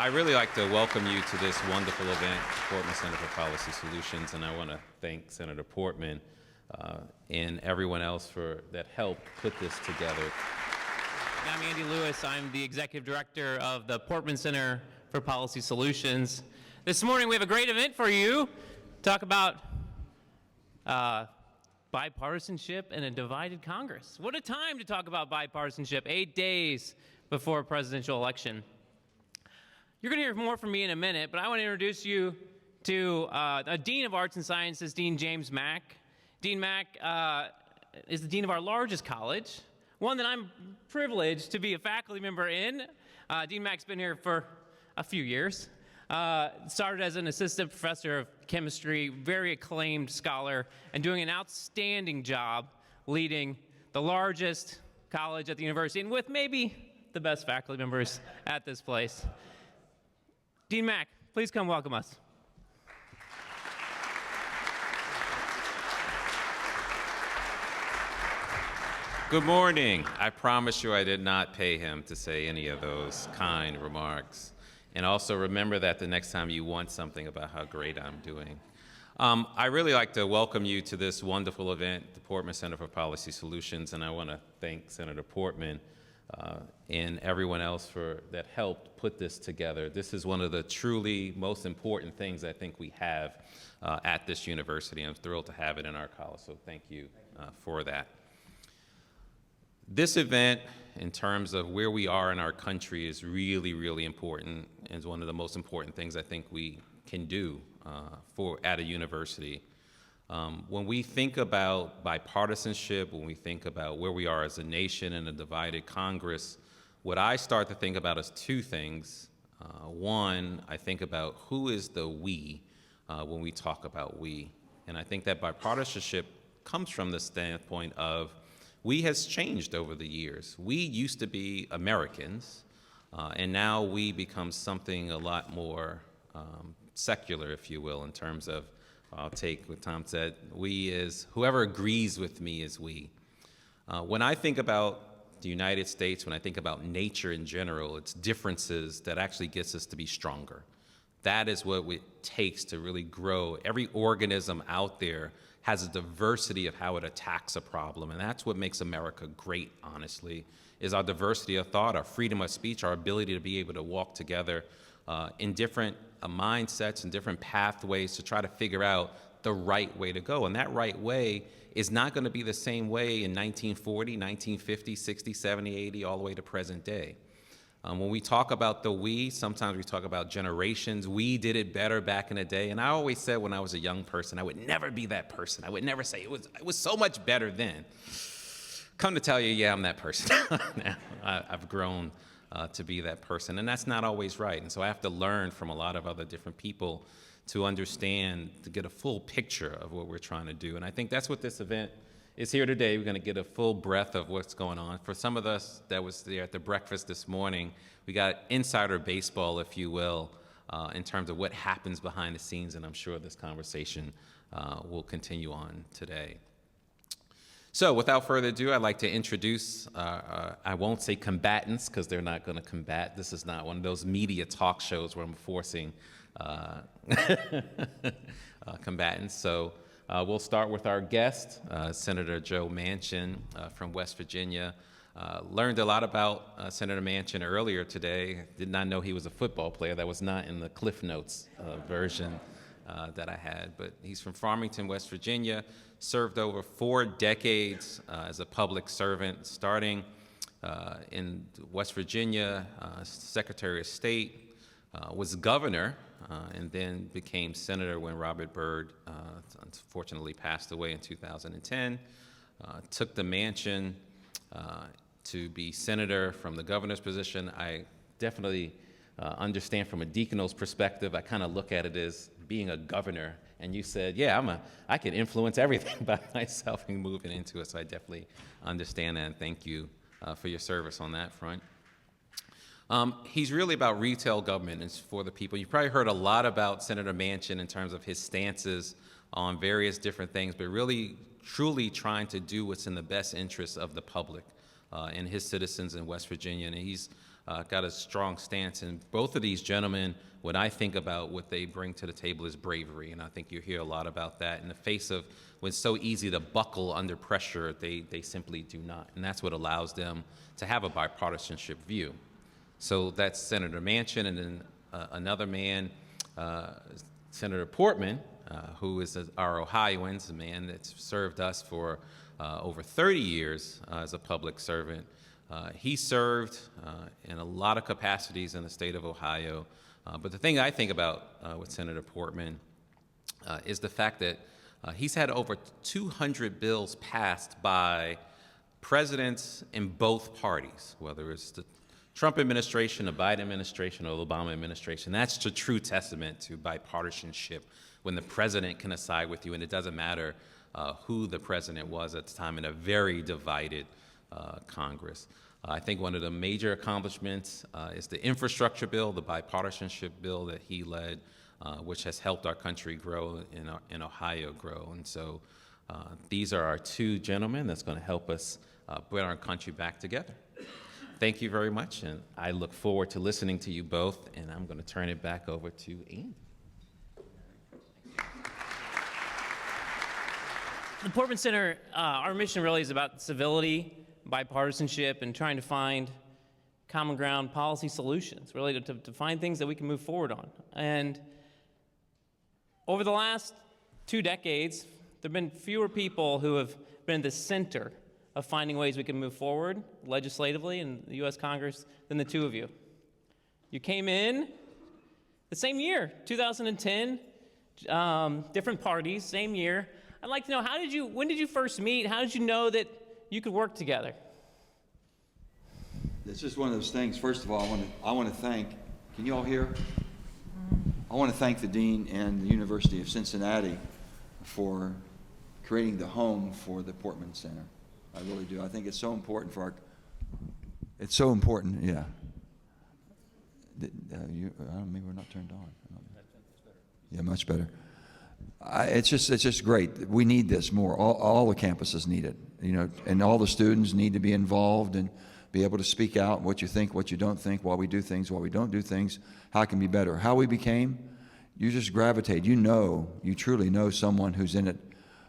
I really like to welcome you to this wonderful event, Portman Center for Policy Solutions, and I want to thank Senator Portman and everyone else that helped put this together. I'm Andy Lewis. I'm the Executive Director of the Portman Center for Policy Solutions. This morning we have a great event for you. Talk about bipartisanship and a divided Congress. What a time to talk about bipartisanship, 8 days before a presidential election. You're going to hear more from me in a minute, but I want to introduce you to a Dean of Arts and Sciences, Dean James Mack. Dean Mack is the Dean of our largest college, one that I'm privileged to be a faculty member in. Dean Mack's been here for a few years. Started as an assistant professor of chemistry, very acclaimed scholar, and doing an outstanding job leading the largest college at the university, and with maybe the best faculty members at this place. Dean Mack, please come welcome us. Good morning. I promise you I did not pay him to say any of those kind remarks. And also remember that the next time you want something about how great I'm doing. I really like to welcome you to this wonderful event, the Portman Center for Policy Solutions, and I want to thank Senator Portman and everyone else that helped put this together. This is one of the truly most important things I think we have at this university. I'm thrilled to have it in our college, so thank you for that. This event, in terms of where we are in our country, is really, really important, and is one of the most important things I think we can do at a university. When we think about bipartisanship, when we think about where we are as a nation in a divided Congress, what I start to think about is two things. One, I think about who is the we when we talk about we. And I think that bipartisanship comes from the standpoint of we has changed over the years. We used to be Americans, and now we become something a lot more secular, if you will, in terms of, I'll take what Tom said, we is, whoever agrees with me is we. When I think about the United States, when I think about nature in general, it's differences that actually gets us to be stronger. That is what it takes to really grow. Every organism out there has a diversity of how it attacks a problem, and that's what makes America great, honestly, is our diversity of thought, our freedom of speech, our ability to be able to walk together in different mindsets and different pathways to try to figure out the right way to go. And that right way is not going to be the same way in 1940, 1950, 60, 70, 80, all the way to present day. When we talk about the we, sometimes we talk about generations. We did it better back in the day. And I always said when I was a young person, I would never be that person. I would never say it was so much better then. Come to tell you, yeah, I'm that person. Now, I've grown to be that person. And that's not always right. And so I have to learn from a lot of other different people to understand, to get a full picture of what we're trying to do. And I think that's what this event is here today. We're going to get a full breadth of what's going on. For some of us that was there at the breakfast this morning, we got insider baseball, if you will, in terms of what happens behind the scenes, and I'm sure this conversation will continue on today. So without further ado, I'd like to introduce, I won't say combatants because they're not going to combat. This is not one of those media talk shows where I'm forcing combatants. So we'll start with our guest, Senator Joe Manchin from West Virginia. Learned a lot about Senator Manchin earlier today. Did not know he was a football player. That was not in the Cliff Notes version that I had. But he's from Farmington, West Virginia, served over 4 decades as a public servant, starting in West Virginia, Secretary of State, was governor, and then became senator when Robert Byrd unfortunately passed away in 2010. Took the Manchin to be senator from the governor's position. I definitely understand from a deaconal's perspective. I kind of look at it as being a governor, and you said, yeah, I can influence everything by myself and moving into it, so I definitely understand that, and thank you for your service on that front. He's really about retail government and for the people. You've probably heard a lot about Senator Manchin in terms of his stances on various different things, but really, truly trying to do what's in the best interest of the public and his citizens in West Virginia. And he's got a strong stance. And both of these gentlemen, when I think about what they bring to the table, is bravery. And I think you hear a lot about that. In the face of when it's so easy to buckle under pressure, they simply do not. And that's what allows them to have a bipartisanship view. So that's Senator Manchin, and then another man, Senator Portman, who is our Ohioans, a man that's served us for over 30 years as a public servant. He served in a lot of capacities in the state of Ohio. But the thing I think about with Senator Portman is the fact that he's had over 200 bills passed by presidents in both parties, whether it's the Trump administration, the Biden administration, or the Obama administration. That's the true testament to bipartisanship, when the president can side with you, and it doesn't matter who the president was at the time in a very divided Congress. I think one of the major accomplishments is the infrastructure bill, the bipartisanship bill that he led, which has helped our country grow and Ohio grow. And so these are our two gentlemen that's going to help us bring our country back together. Thank you very much, and I look forward to listening to you both, and I'm going to turn it back over to Andy. The Portman Center, our mission really is about civility, bipartisanship, and trying to find common ground policy solutions, really to find things that we can move forward on. And over the last 2 decades, there have been fewer people who have been at the center of finding ways we can move forward legislatively in the U.S. Congress than the two of you. You came in the same year, 2010, different parties, same year. I'd like to know, when did you first meet? How did you know that you could work together? It's just one of those things. First of all, I want to thank, can you all hear? I want to thank the Dean and the University of Cincinnati for creating the home for the Portman Center. I really do. I think it's so important it's so important, yeah. Maybe we're not turned on. Yeah, much better. It's just great. We need this more. All the campuses need it, and all the students need to be involved and be able to speak out what you think, what you don't think, why we do things, why we don't do things, how it can be better. How we became, you just gravitate. You truly know someone who's in it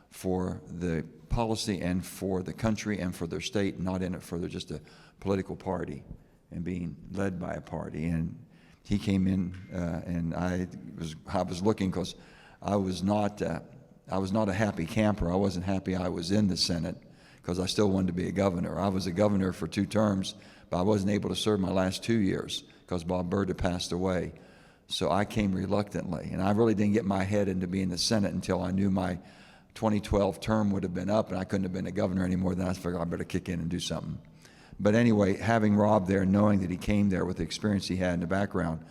for the policy and for the country and for their state, not in it for just a political party and being led by a party. And he came in, and I was looking because I was not a happy camper. I wasn't happy I was in the Senate because I still wanted to be a governor. I was a governor for 2 terms, but I wasn't able to serve my last 2 years because Bob Byrd had passed away. So I came reluctantly, and I really didn't get my head into being the Senate until I knew my 2012 term would have been up, and I couldn't have been a governor anymore. Then I figured I better kick in and do something. But anyway, having Rob there, knowing that he came there with the experience he had in the background,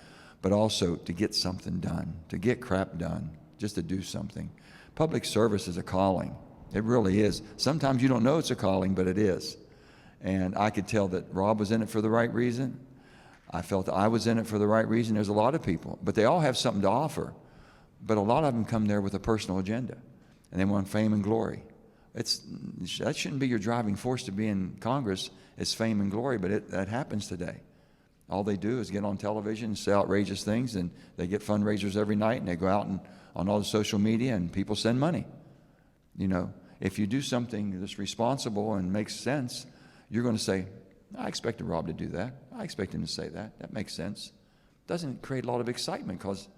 but also to get something done, to get crap done, just to do something. Public service is a calling. It really is. Sometimes you don't know it's a calling, but it is. And I could tell that Rob was in it for the right reason. I felt I was in it for the right reason. There's a lot of people, but they all have something to offer. But a lot of them come there with a personal agenda, and they want fame and glory. That shouldn't be your driving force to be in Congress, is fame and glory, but that happens today. All they do is get on television and say outrageous things, and they get fundraisers every night, and they go out and on all the social media, and people send money. If you do something that's responsible and makes sense, you're going to say, I expected Rob to do that. I expect him to say that. That makes sense. Doesn't create a lot of excitement because,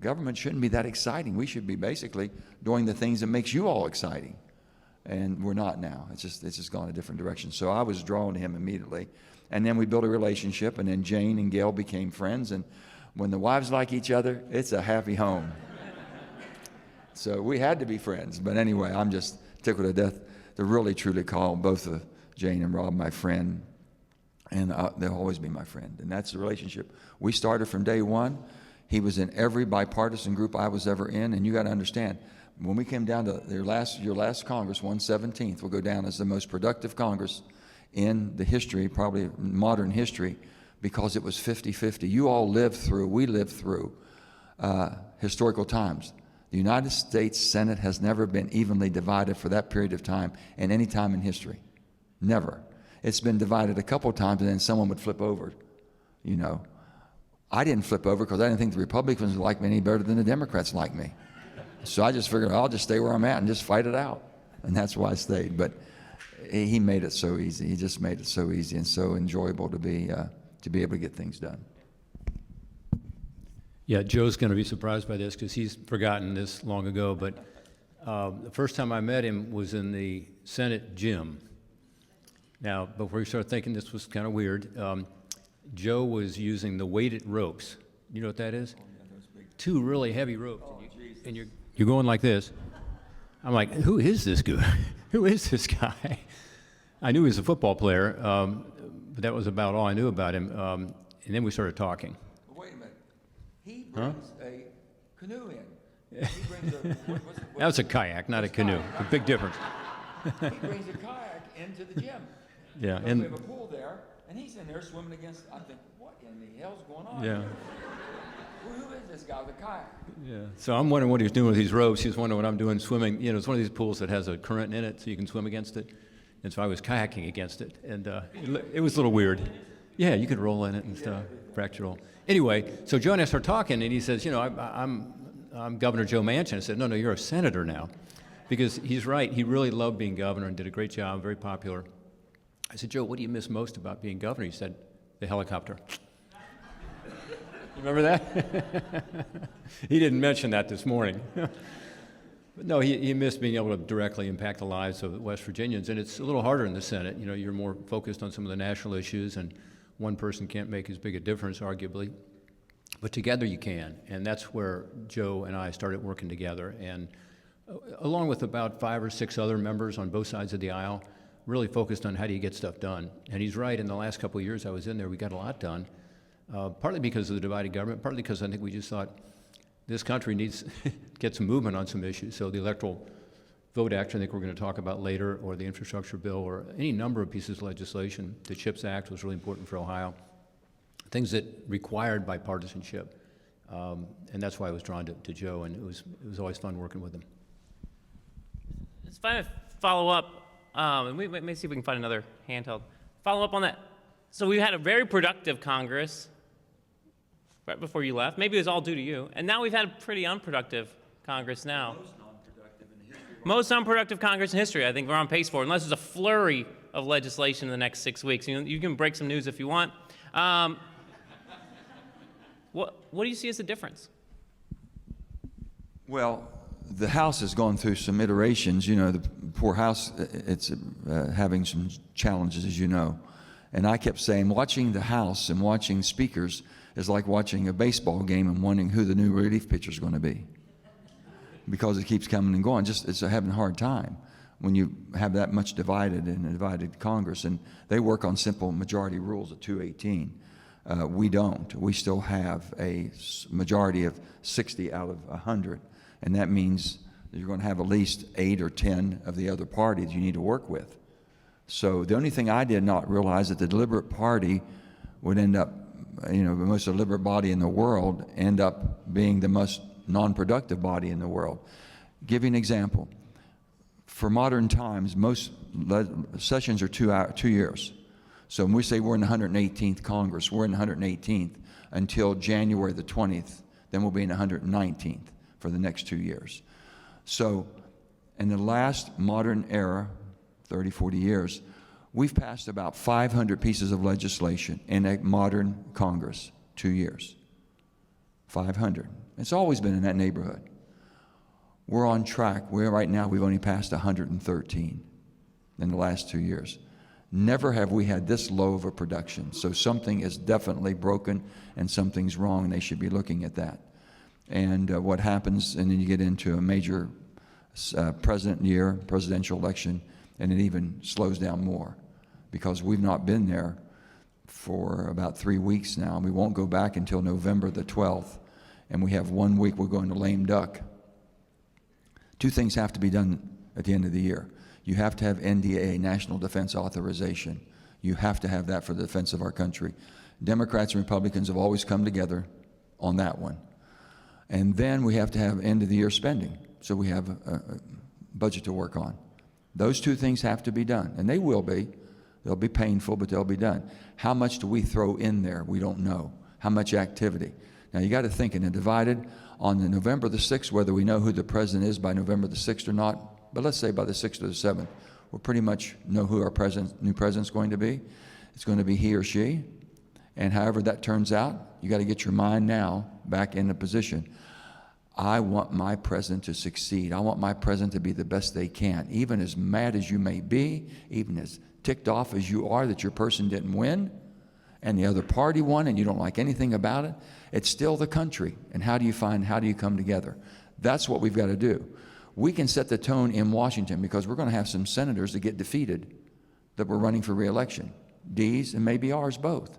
government shouldn't be that exciting. We should be basically doing the things that makes you all exciting. And we're not now. It's just gone a different direction. So I was drawn to him immediately. And then we built a relationship, and then Jane and Gail became friends. And when the wives like each other, it's a happy home. So we had to be friends. But anyway, I'm just tickled to death to really, truly call both of Jane and Rob my friend. And they'll always be my friend. And that's the relationship. We started from day one. He was in every bipartisan group I was ever in. And you got to understand, when we came down to your last Congress, 117th, will go down as the most productive Congress in the history, probably modern history, because it was 50-50. You all we lived through historical times. The United States Senate has never been evenly divided for that period of time in any time in history. Never. it's been divided a couple of times, and then someone would flip over, you know. I didn't flip over because I didn't think the Republicans liked me any better than the Democrats like me. So I just figured I'll just stay where I'm at and just fight it out. And that's why I stayed. But he made it so easy. He just made it so easy and so enjoyable to be able to get things done. Yeah, Joe's going to be surprised by this because he's forgotten this long ago, but the first time I met him was in the Senate gym. Now, before you start thinking this was kind of weird, Joe was using the weighted ropes. You know what that is? Two really heavy ropes, and you're going like this. I'm like, who is this guy? Who is this guy? I knew he was a football player, but that was about all I knew about him. And then we started talking. Wait a minute. He brings a canoe in. He brings That was a kayak, not a canoe. A big difference. he brings a kayak into the gym. Yeah, We and have a pool there, and he's in there swimming against. I think, what in the hell's going on? yeah. Who is this guy with a kayak? Yeah. So I'm wondering what he was doing with these ropes. He was wondering what I'm doing swimming. You know, it's one of these pools that has a current in it, so you can swim against it. And so I was kayaking against it, and it was a little weird. Yeah, you could roll in it and stuff, fracture roll. Anyway, so Joe and I started talking, and he says, you know, I'm Governor Joe Manchin. I said, no, you're a senator now, because he's right. He really loved being governor and did a great job, very popular. I said, Joe, what do you miss most about being governor? He said, the helicopter. You remember that? He didn't mention that this morning. But no, he missed being able to directly impact the lives of West Virginians, and it's a little harder in the Senate. You know, you're more focused on some of the national issues, and one person can't make as big a difference, arguably. But together you can, and that's where Joe and I started working together, and along with about 5 or 6 other members on both sides of the aisle, really focused on how do you get stuff done. And he's right, in the last couple of years I was in there, we got a lot done, partly because of the divided government, partly because I think we just thought this country needs to get some movement on some issues. So the Electoral Vote Act, I think we're going to talk about later, or the infrastructure bill, or any number of pieces of legislation. The CHIPS Act was really important for Ohio. Things that required bipartisanship. And that's why I was drawn to Joe, and it was always fun working with him. It's fine to follow up, and we may see if we can find another handheld. Follow up on that. So we had a very productive Congress right before you left. Maybe it was all due to you. And now we've had a pretty unproductive Congress now. Most unproductive Congress in history, I think we're on pace for, unless there's a flurry of legislation in the next 6 weeks. You can break some news if you want. What do you see as the difference? Well, the House has gone through some iterations. You know, the poor House, it's having some challenges, as you know. And I kept saying, watching the House and watching speakers is like watching a baseball game and wondering who the new relief pitcher is going to be. Because it keeps coming and going. It's having a hard time when you have that much divided in a divided Congress. And they work on simple majority rules at 218. We don't. We still have a majority of 60 out of 100. And that means that you're going to have at least 8 or 10 of the other parties you need to work with. So the only thing I did not realize that the deliberate party would end up, you know, the most deliberate body in the world end up being the most non-productive body in the world. Give you an example. For modern times, most sessions are 2 years. So when we say we're in the 118th Congress, we're in the 118th until January the 20th. Then we'll be in the 119th for the next 2 years. So in the last modern era, 30, 40 years, we've passed about 500 pieces of legislation in a modern Congress, 2 years. 500. It's always been in that neighborhood. We're on track. Right now, we've only passed 113 in the last 2 years. Never have we had this low of a production. So something is definitely broken and something's wrong, and they should be looking at that. And what happens, and then you get into a major presidential election, and it even slows down more because we've not been there for about 3 weeks now. We won't go back until November the 12th, and we have 1 week we're going to lame duck. 2 things have to be done at the end of the year. You have to have NDA, National Defense Authorization. You have to have that for the defense of our country. Democrats and Republicans have always come together on that one. And then we have to have end of the year spending. So we have a budget to work on. Those 2 things have to be done, and they will be. They'll be painful, but they'll be done. How much do we throw in there? We don't know. How much activity? Now, you got to think in a divided on the November the 6th, whether we know who the president is by November the 6th or not, but let's say by the 6th or the 7th, we'll pretty much know who our new president's going to be. It's going to be he or she. And however that turns out, you got to get your mind now back in the position. I want my president to succeed. I want my president to be the best they can. Even as mad as you may be, even as ticked off as you are that your person didn't win and the other party won and you don't like anything about it, it's still the country. And how do you come together? That's what we've got to do. We can set the tone in Washington because we're going to have some senators that get defeated that were running for re-election, D's and maybe ours both.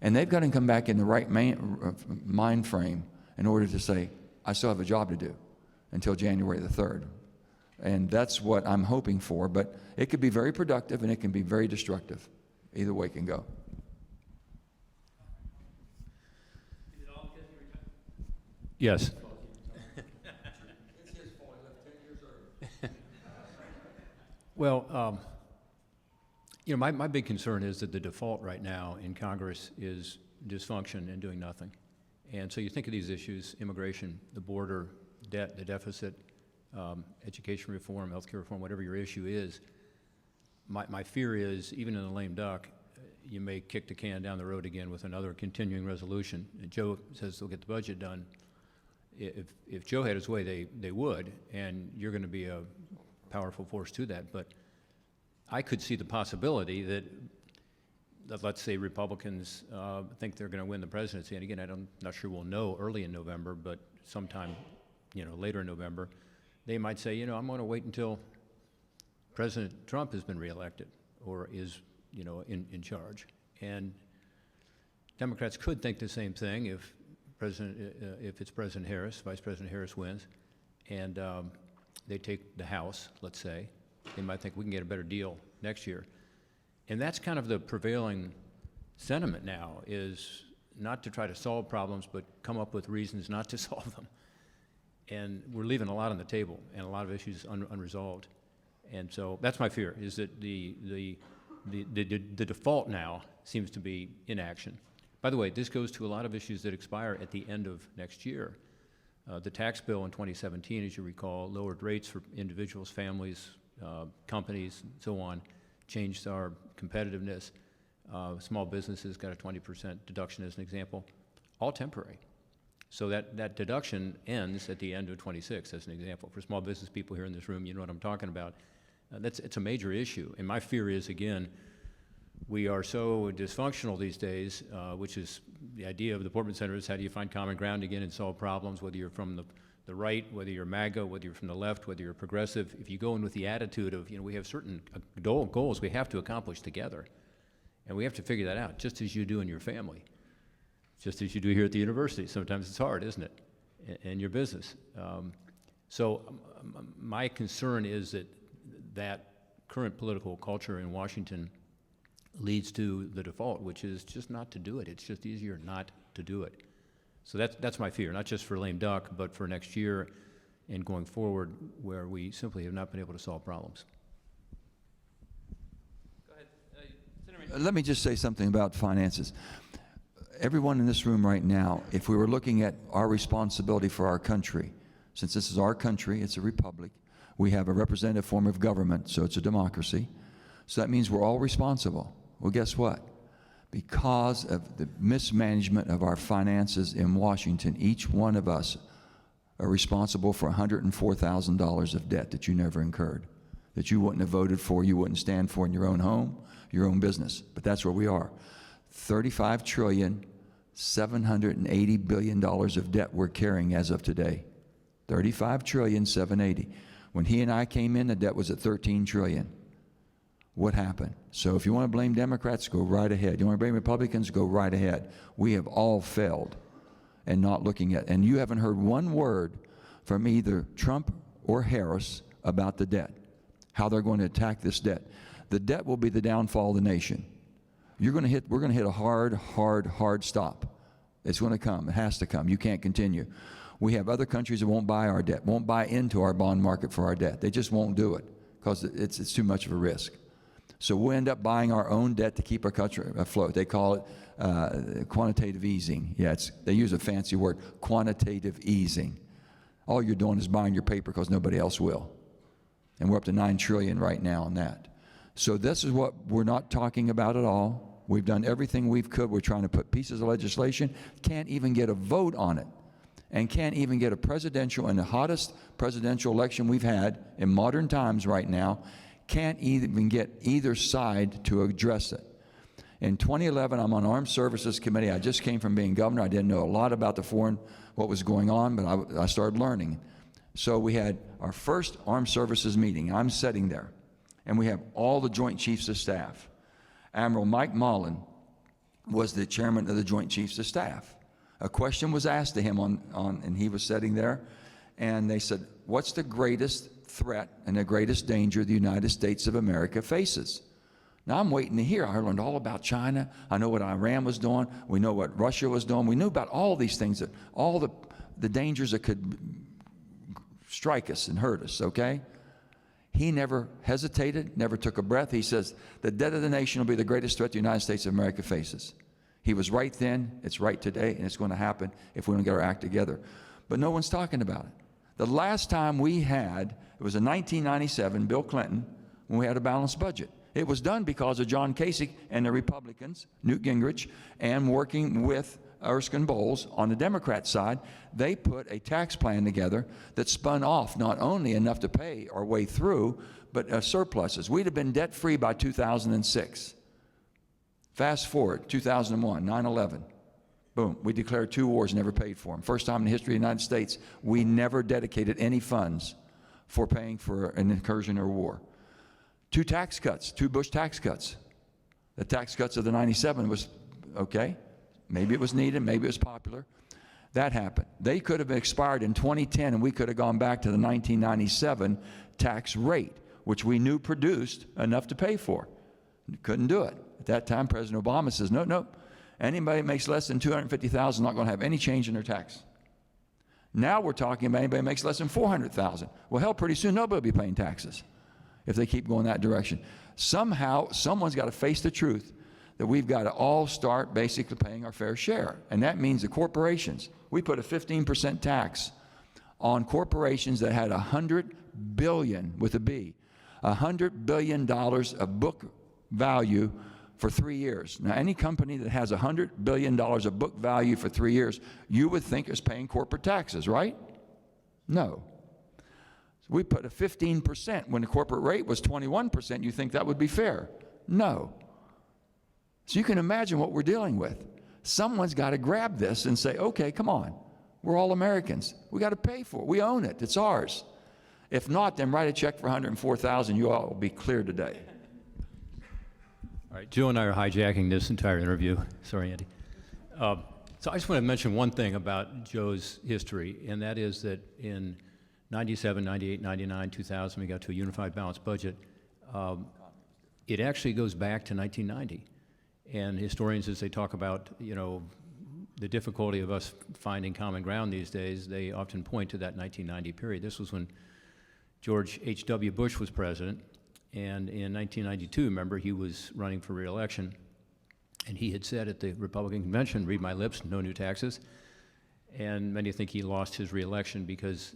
And they've got to come back in the right mind frame in order to say, I still have a job to do until January the 3rd. And that's what I'm hoping for, but it could be very productive and it can be very destructive. Either way it can go. Yes. Well, you know, my big concern is that the default right now in Congress is dysfunction and doing nothing. And so you think of these issues, immigration, the border, debt, the deficit, education reform, healthcare reform, whatever your issue is, my fear is, even in the lame duck, you may kick the can down the road again with another continuing resolution. And Joe says they'll get the budget done. If Joe had his way, they would, and you're going to be a powerful force to that. But I could see the possibility that let's say Republicans think they're going to win the presidency, and again, I'm not sure we'll know early in November, but sometime, you know, later in November, they might say, you know, I'm going to wait until President Trump has been reelected or is, you know, in charge. And Democrats could think the same thing if it's President Harris, Vice President Harris wins, and they take the House, let's say, they might think we can get a better deal next year. And that's kind of the prevailing sentiment now, is not to try to solve problems, but come up with reasons not to solve them. And we're leaving a lot on the table and a lot of issues unresolved. And so that's my fear, is that the default now seems to be inaction. By the way, this goes to a lot of issues that expire at the end of next year. The tax bill in 2017, as you recall, lowered rates for individuals, families, companies, and so on, changed our competitiveness. Small businesses got a 20% deduction as an example, all temporary. So that deduction ends at the end of 26 as an example. For small business people here in this room, you know what I'm talking about. It's a major issue. And my fear is, again, we are so dysfunctional these days, which is the idea of the Portman Center is how do you find common ground again and solve problems, whether you're from the right, whether you're MAGA, whether you're from the left, whether you're progressive. If you go in with the attitude of, you know, we have certain goals we have to accomplish together, and we have to figure that out, just as you do in your family, just as you do here at the university. Sometimes it's hard, isn't it, in your business? So my concern is that current political culture in Washington leads to the default, which is just not to do it. It's just easier not to do it. So that's my fear, not just for lame duck, but for next year and going forward, where we simply have not been able to solve problems. Go ahead. Senator Manchin. Let me just say something about finances. Everyone in this room right now, if we were looking at our responsibility for our country, since this is our country, it's a republic, we have a representative form of government, so it's a democracy. So that means we're all responsible. Well, guess what? Because of the mismanagement of our finances in Washington, each one of us are responsible for $104,000 of debt that you never incurred, that you wouldn't have voted for, you wouldn't stand for in your own home, your own business. But that's where we are. $35,780 billion of debt we're carrying as of today. $35,780. When he and I came in, the debt was at $13 trillion. What happened? So if you want to blame Democrats, go right ahead. You want to blame Republicans, go right ahead. We have all failed and not looking at, and you haven't heard one word from either Trump or Harris about the debt, how they're going to attack this debt. The debt will be the downfall of the nation. We're going to hit a hard stop. It's going to come. It has to come. You can't continue. We have other countries that won't buy our debt, won't buy into our bond market for our debt. They just won't do it because it's too much of a risk. So we'll end up buying our own debt to keep our country afloat. They call it quantitative easing. Yeah, they use a fancy word, quantitative easing. All you're doing is buying your paper because nobody else will. And we're up to $9 trillion right now on that. So this is what we're not talking about at all. We've done everything we could. We're trying to put pieces of legislation, can't even get a vote on it, and can't even get a presidential, and the hottest presidential election we've had in modern times right now, can't even get either side to address it. In 2011, I'm on Armed Services Committee. I just came from being governor. I didn't know a lot about what was going on, but I started learning. So we had our first Armed Services meeting. I'm sitting there, and we have all the Joint Chiefs of Staff. Admiral Mike Mullen was the chairman of the Joint Chiefs of Staff. A question was asked to him and he was sitting there, and they said, what's the greatest threat and the greatest danger the United States of America faces? Now I'm waiting to hear. I learned all about China. I know what Iran was doing. We know what Russia was doing. We knew about all these things, all the dangers that could strike us and hurt us, okay? He never hesitated, never took a breath. He says, the debt of the nation will be the greatest threat the United States of America faces. He was right then, it's right today, and it's going to happen if we don't get our act together. But no one's talking about it. The last time we had, it was in 1997, Bill Clinton, when we had a balanced budget. It was done because of John Kasich and the Republicans, Newt Gingrich, and working with Erskine Bowles on the Democrat side. They put a tax plan together that spun off not only enough to pay our way through, but surpluses. We'd have been debt-free by 2006. Fast forward, 2001, 9/11. Boom, we declared 2 wars, never paid for them. First time in the history of the United States, we never dedicated any funds for paying for an incursion or war. 2 tax cuts, 2 Bush tax cuts. The tax cuts of the 97 was, okay, maybe it was needed, maybe it was popular. That happened. They could have expired in 2010, and we could have gone back to the 1997 tax rate, which we knew produced enough to pay for. Couldn't do it. At that time, President Obama says, no, anybody that makes less than $250,000 is not going to have any change in their tax. Now we're talking about anybody that makes less than $400,000. Well, hell, pretty soon nobody will be paying taxes if they keep going that direction. Somehow, someone's got to face the truth that we've got to all start basically paying our fair share. And that means the corporations. We put a 15% tax on corporations that had $100 billion, with a B, $100 billion of book value for 3 years. Now, any company that has $100 billion of book value for 3 years, you would think is paying corporate taxes, right? No. So we put a 15%. When the corporate rate was 21%, you think that would be fair? No. So you can imagine what we're dealing with. Someone's got to grab this and say, okay, come on. We're all Americans. We got to pay for it. We own it. It's ours. If not, then write a check for $104,000. You all will be clear today. All right, Joe and I are hijacking this entire interview. Sorry, Andy. So I just want to mention one thing about Joe's history, and that is that in 97, 98, 99, 2000, we got to a unified balanced budget. It actually goes back to 1990. And historians, as they talk about, the difficulty of us finding common ground these days, they often point to that 1990 period. This was when George H.W. Bush was president. And in 1992, remember, he was running for re-election, and he had said at the Republican convention, read my lips, no new taxes. And many think he lost his re-election because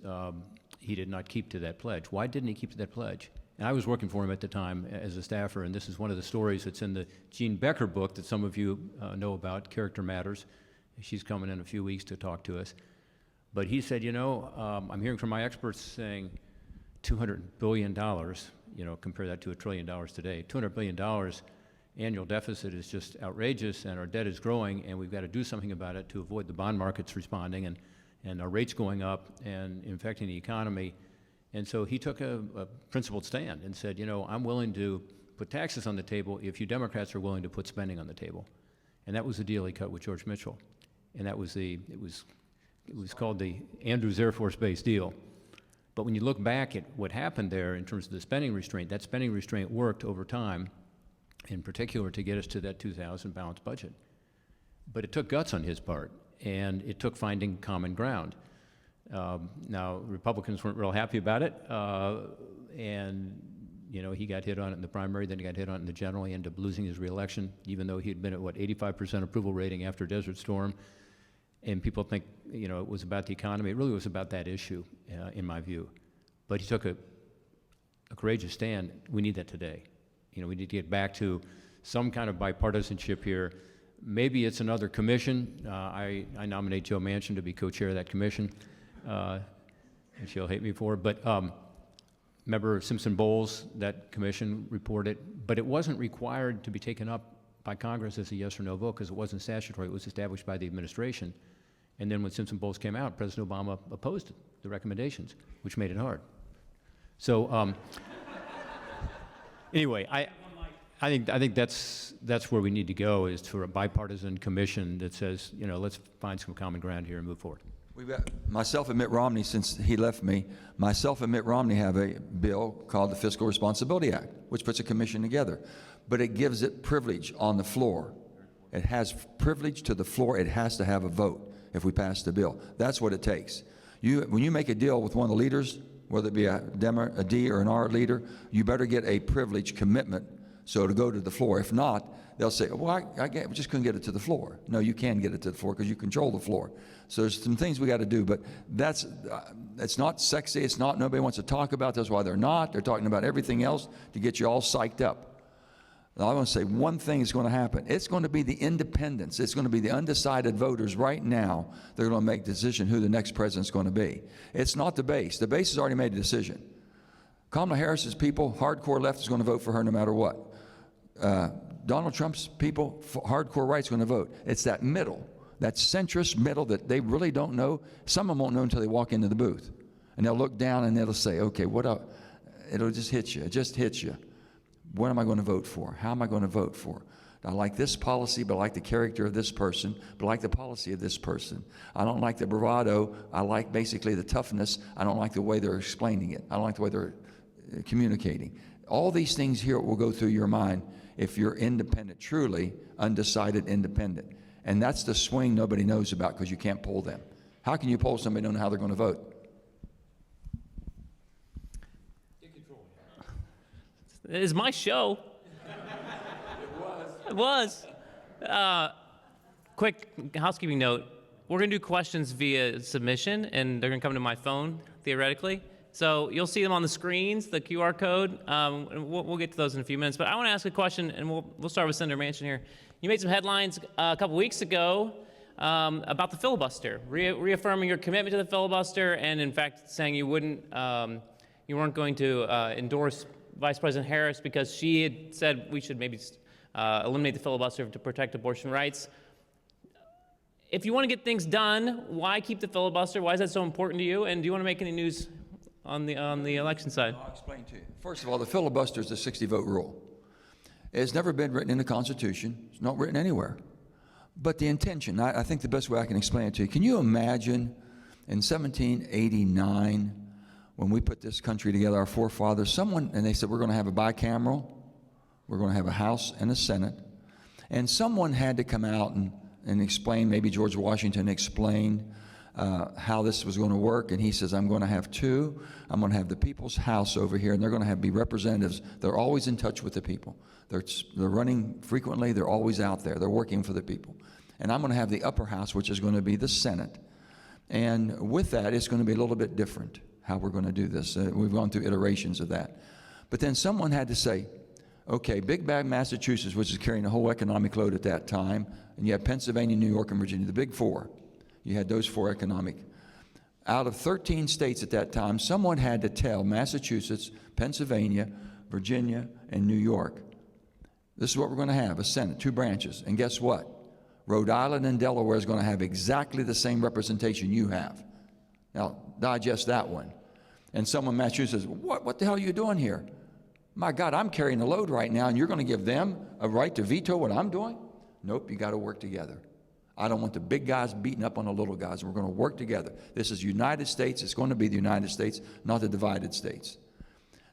he did not keep to that pledge. Why didn't he keep to that pledge? And I was working for him at the time as a staffer, and this is one of the stories that's in the Jean Becker book that some of you know about, Character Matters. She's coming in a few weeks to talk to us. But he said, I'm hearing from my experts saying $200 billion, compare that to $1 trillion today. $200 billion annual deficit is just outrageous, and our debt is growing, and we've got to do something about it to avoid the bond markets responding and our rates going up and infecting the economy. And so he took a principled stand and said, I'm willing to put taxes on the table if you Democrats are willing to put spending on the table. And that was the deal he cut with George Mitchell. And that was it was called the Andrews Air Force Base deal. But when you look back at what happened there in terms of the spending restraint, that spending restraint worked over time, in particular to get us to that 2000 balanced budget. But it took guts on his part, and it took finding common ground. Now, Republicans weren't real happy about it, and You know, he got hit on it in the primary, then he got hit on it in the general. He ended up losing his reelection, even though he had been at, 85% approval rating after Desert Storm. And people think, you know, it was about the economy. It really was about that issue, in my view. But he took a courageous stand. We need that today. You know, we need to get back to some kind of bipartisanship here. Maybe it's another commission. I nominate Joe Manchin to be co-chair of that commission, and she'll hate me for it. But Member Simpson Bowles, that commission reported, but it wasn't required to be taken up by Congress as a yes or no vote because it wasn't statutory. It was established by the administration. And then when Simpson Bowles came out, President Obama opposed the recommendations, which made it hard. So anyway, I think that's where we need to go, is for a bipartisan commission that says, you know, let's find some common ground here and move forward. We've got myself and Mitt Romney, since he left me, myself and Mitt Romney have a bill called the Fiscal Responsibility Act, which puts a commission together. But it gives it privilege on the floor. It has privilege to the floor. It has to have a vote if we pass the bill. That's what it takes. When you make a deal with one of the leaders, whether it be a D or an R leader, you better get a privilege commitment so to go to the floor. If not, they'll say, well, I just couldn't get it to the floor. No, you can get it to the floor because you control the floor. So there's some things we got to do, but it's not sexy. It's not, nobody wants to talk about. That's why they're not. They're talking about everything else to get you all psyched up. Now, I want to say one thing is going to happen. It's going to be the independents. It's going to be the undecided voters right now. They're going to make the decision who the next president's going to be. It's not the base. The base has already made a decision. Kamala Harris's people, hardcore left, is going to vote for her no matter what. Donald Trump's people, hardcore right's going to vote. It's that middle, that centrist middle that they really don't know. Some of them won't know until they walk into the booth. And they'll look down and they'll say, okay, it'll just hit you. It just hits you. What am I going to vote for? How am I going to vote for? I like this policy, but I like the character of this person, but I like the policy of this person. I don't like the bravado. I like basically the toughness. I don't like the way they're explaining it. I don't like the way they're communicating. All these things here will go through your mind if you're independent, truly undecided independent. And that's the swing nobody knows about because you can't poll them. How can you poll somebody who don't know how they're going to vote? It's my show. It was. Quick housekeeping note. We're going to do questions via submission, and they're going to come to my phone, theoretically. So you'll see them on the screens, the QR code. And we'll get to those in a few minutes. But I want to ask a question, and we'll start with Senator Manchin here. You made some headlines a couple weeks ago about the filibuster, reaffirming your commitment to the filibuster, and in fact saying you weren't going to endorse Vice President Harris because she had said we should maybe eliminate the filibuster to protect abortion rights. If you want to get things done, why keep the filibuster? Why is that so important to you? And do you want to make any news on the election side? I'll explain to you. First of all, the filibuster is a 60-vote rule. It's never been written in the Constitution. It's not written anywhere. But the intention, I think the best way I can explain it to you, can you imagine in 1789 when we put this country together, our forefathers, and they said we're going to have a bicameral, we're going to have a House and a Senate, and someone had to come out and explain, maybe George Washington explained how this was going to work, and he says, I'm going to have two. I'm going to have the People's House over here, and they're going to be representatives. They're always in touch with the people. They're running frequently. They're always out there. They're working for the people. And I'm going to have the upper house, which is going to be the Senate. And with that, it's going to be a little bit different how we're going to do this. We've gone through iterations of that. But then someone had to say, okay, Big Bad Massachusetts, which is carrying the whole economic load at that time, and you have Pennsylvania, New York, and Virginia, the big four. You had those four economic. Out of 13 states at that time, someone had to tell Massachusetts, Pennsylvania, Virginia, and New York, this is what we're going to have, a Senate, two branches. And guess what? Rhode Island and Delaware is going to have exactly the same representation you have. Now, digest that one. And someone in Massachusetts says, what the hell are you doing here? My God, I'm carrying the load right now, and you're going to give them a right to veto what I'm doing? Nope, you got to work together. I don't want the big guys beating up on the little guys. We're going to work together. This is United States. It's going to be the United States, not the divided states.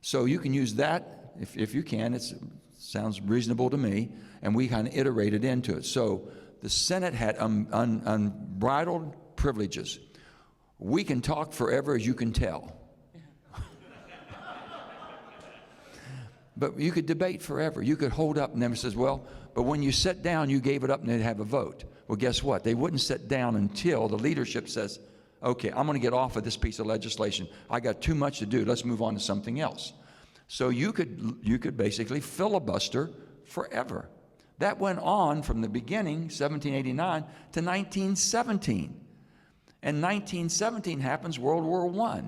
So you can use that if you can. It sounds reasonable to me, and we kind of iterated into it. So the Senate had unbridled privileges. We can talk forever, as you can tell. But you could debate forever. You could hold up and then says, well, but when you sit down, you gave it up and they'd have a vote. Well, guess what? They wouldn't sit down until the leadership says, okay, I'm going to get off of this piece of legislation. I got too much to do. Let's move on to something else. So you could basically filibuster forever. That went on from the beginning, 1789, to 1917. And 1917 happens, World War I.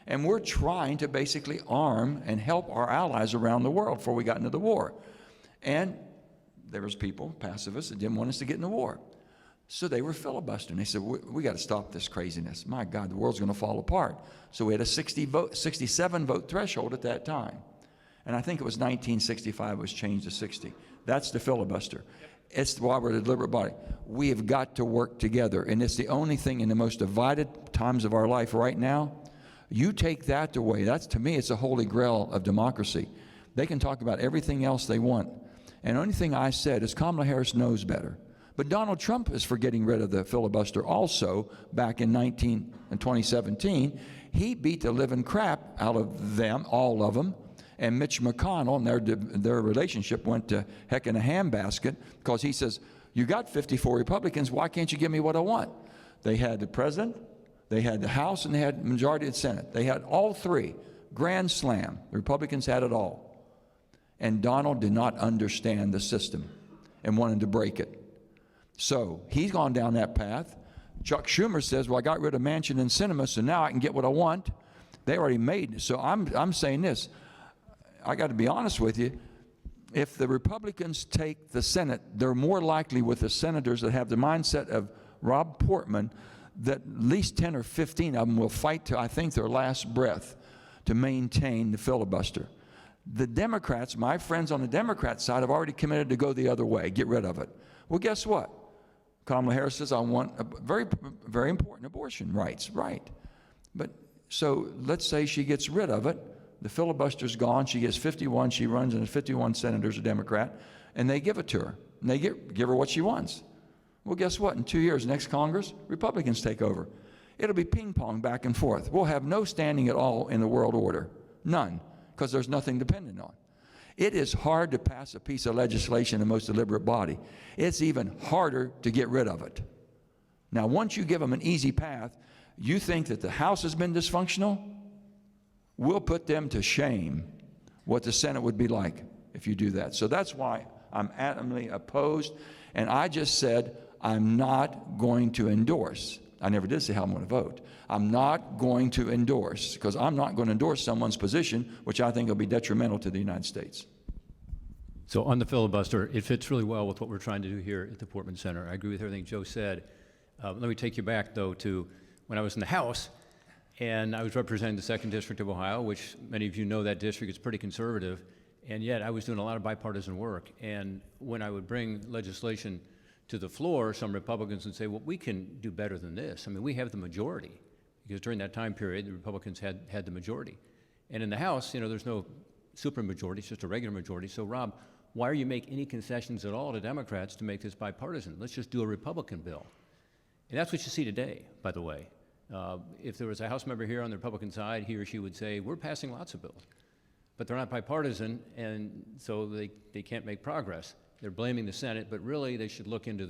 And we're trying to basically arm and help our allies around the world before we got into the war. And there was people, pacifists, that didn't want us to get in the war. So they were filibustering. They said, we got to stop this craziness. My God, the world's going to fall apart. So we had a 67 vote threshold at that time. And I think it was 1965 it was changed to 60. That's the filibuster. It's why we're a deliberate body. We have got to work together. And it's the only thing in the most divided times of our life right now. You take that away. That's, to me, it's a holy grail of democracy. They can talk about everything else they want. And the only thing I said is Kamala Harris knows better. But Donald Trump is for getting rid of the filibuster also back in 2017. He beat the living crap out of them, all of them. And Mitch McConnell and their relationship went to heck in a handbasket because he says, you got 54 Republicans, why can't you give me what I want? They had the president, they had the House, and they had the majority of the Senate. They had all three. Grand slam. The Republicans had it all. And Donald did not understand the system and wanted to break it. So he's gone down that path. Chuck Schumer says, well, I got rid of Manchin and Sinema, so now I can get what I want. They already made it. So I'm saying this. I got to be honest with you. If the Republicans take the Senate, they're more likely with the senators that have the mindset of Rob Portman that at least 10 or 15 of them will fight to, I think, their last breath to maintain the filibuster. The Democrats, my friends on the Democrat side, have already committed to go the other way, get rid of it. Well, guess what? Kamala Harris says, I want a very, very important abortion rights, right. But so let's say she gets rid of it. The filibuster's gone. She gets 51. She runs, and 51 senators are Democrat, and they give it to her. And they give her what she wants. Well, guess what? In 2 years, next Congress, Republicans take over. It'll be ping pong back and forth. We'll have no standing at all in the world order. None, because there's nothing dependent on. It is hard to pass a piece of legislation in the most deliberate body. It's even harder to get rid of it. Now, once you give them an easy path, you think that the House has been dysfunctional? We'll put them to shame what the Senate would be like if you do that. So that's why I'm adamantly opposed. And I just said, I'm not going to endorse. I never did say how I'm going to vote. I'm not going to endorse, because I'm not going to endorse someone's position, which I think will be detrimental to the United States. So on the filibuster, it fits really well with what we're trying to do here at the Portman Center. I agree with everything Joe said. Let me take you back, though, to when I was in the House, and I was representing the 2nd District of Ohio, which many of you know that district is pretty conservative, and yet I was doing a lot of bipartisan work. And when I would bring legislation to the floor, some Republicans would say, well, we can do better than this. I mean, we have the majority, because during that time period, the Republicans had the majority. And in the House, you know, there's no supermajority, it's just a regular majority. So, Rob, why are you making any concessions at all to Democrats to make this bipartisan? Let's just do a Republican bill. And that's what you see today, by the way. If there was a House member here on the Republican side, he or she would say, we're passing lots of bills, but they're not bipartisan, and so they can't make progress. They're blaming the Senate, but really they should look into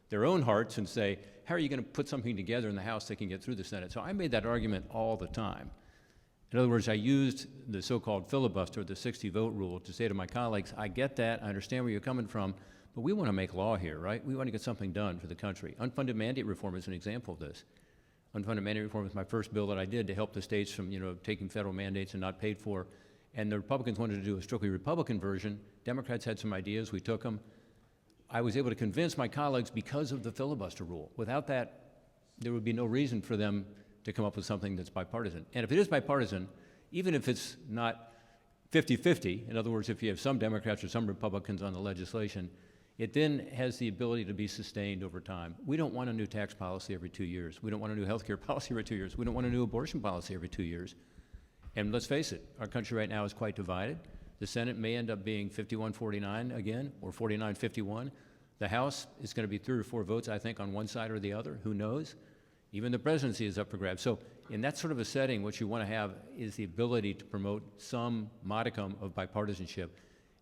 their own hearts and say, how are you going to put something together in the House that can get through the Senate? So I made that argument all the time. In other words, I used the so-called filibuster, the 60-vote rule, to say to my colleagues, I get that, I understand where you're coming from, but we want to make law here, right? We want to get something done for the country. Unfunded mandate reform is an example of this. Unfunded mandate reform was my first bill that I did to help the states from, you know, taking federal mandates and not paid for. And the Republicans wanted to do a strictly Republican version. Democrats had some ideas, we took them. I was able to convince my colleagues because of the filibuster rule. Without that, there would be no reason for them to come up with something that's bipartisan. And if it is bipartisan, even if it's not 50-50, in other words, if you have some Democrats or some Republicans on the legislation, it then has the ability to be sustained over time. We don't want a new tax policy every 2 years. We don't want a new health care policy every 2 years. We don't want a new abortion policy every 2 years. And let's face it, our country right now is quite divided. The Senate may end up being 51-49 again, or 49-51. The House is going to be 3 or 4 votes, I think, on one side or the other. Who knows? Even the presidency is up for grabs. So in that sort of a setting, what you want to have is the ability to promote some modicum of bipartisanship.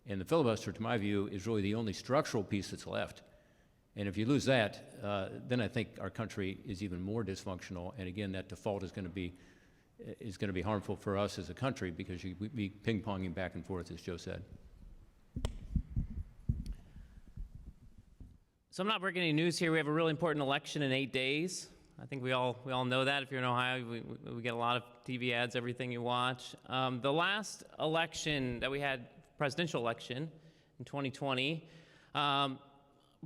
And the filibuster, to my view, is really the only structural piece that's left. And if you lose that, then I think our country is even more dysfunctional. And again, that default is going to be harmful for us as a country because you be ping-ponging back and forth, as Joe said. So I'm not breaking any news here. We have a really important election in 8 days. I think we all know that. If you're in Ohio, we get a lot of TV ads, everything you watch. The last election that we had, presidential election in 2020,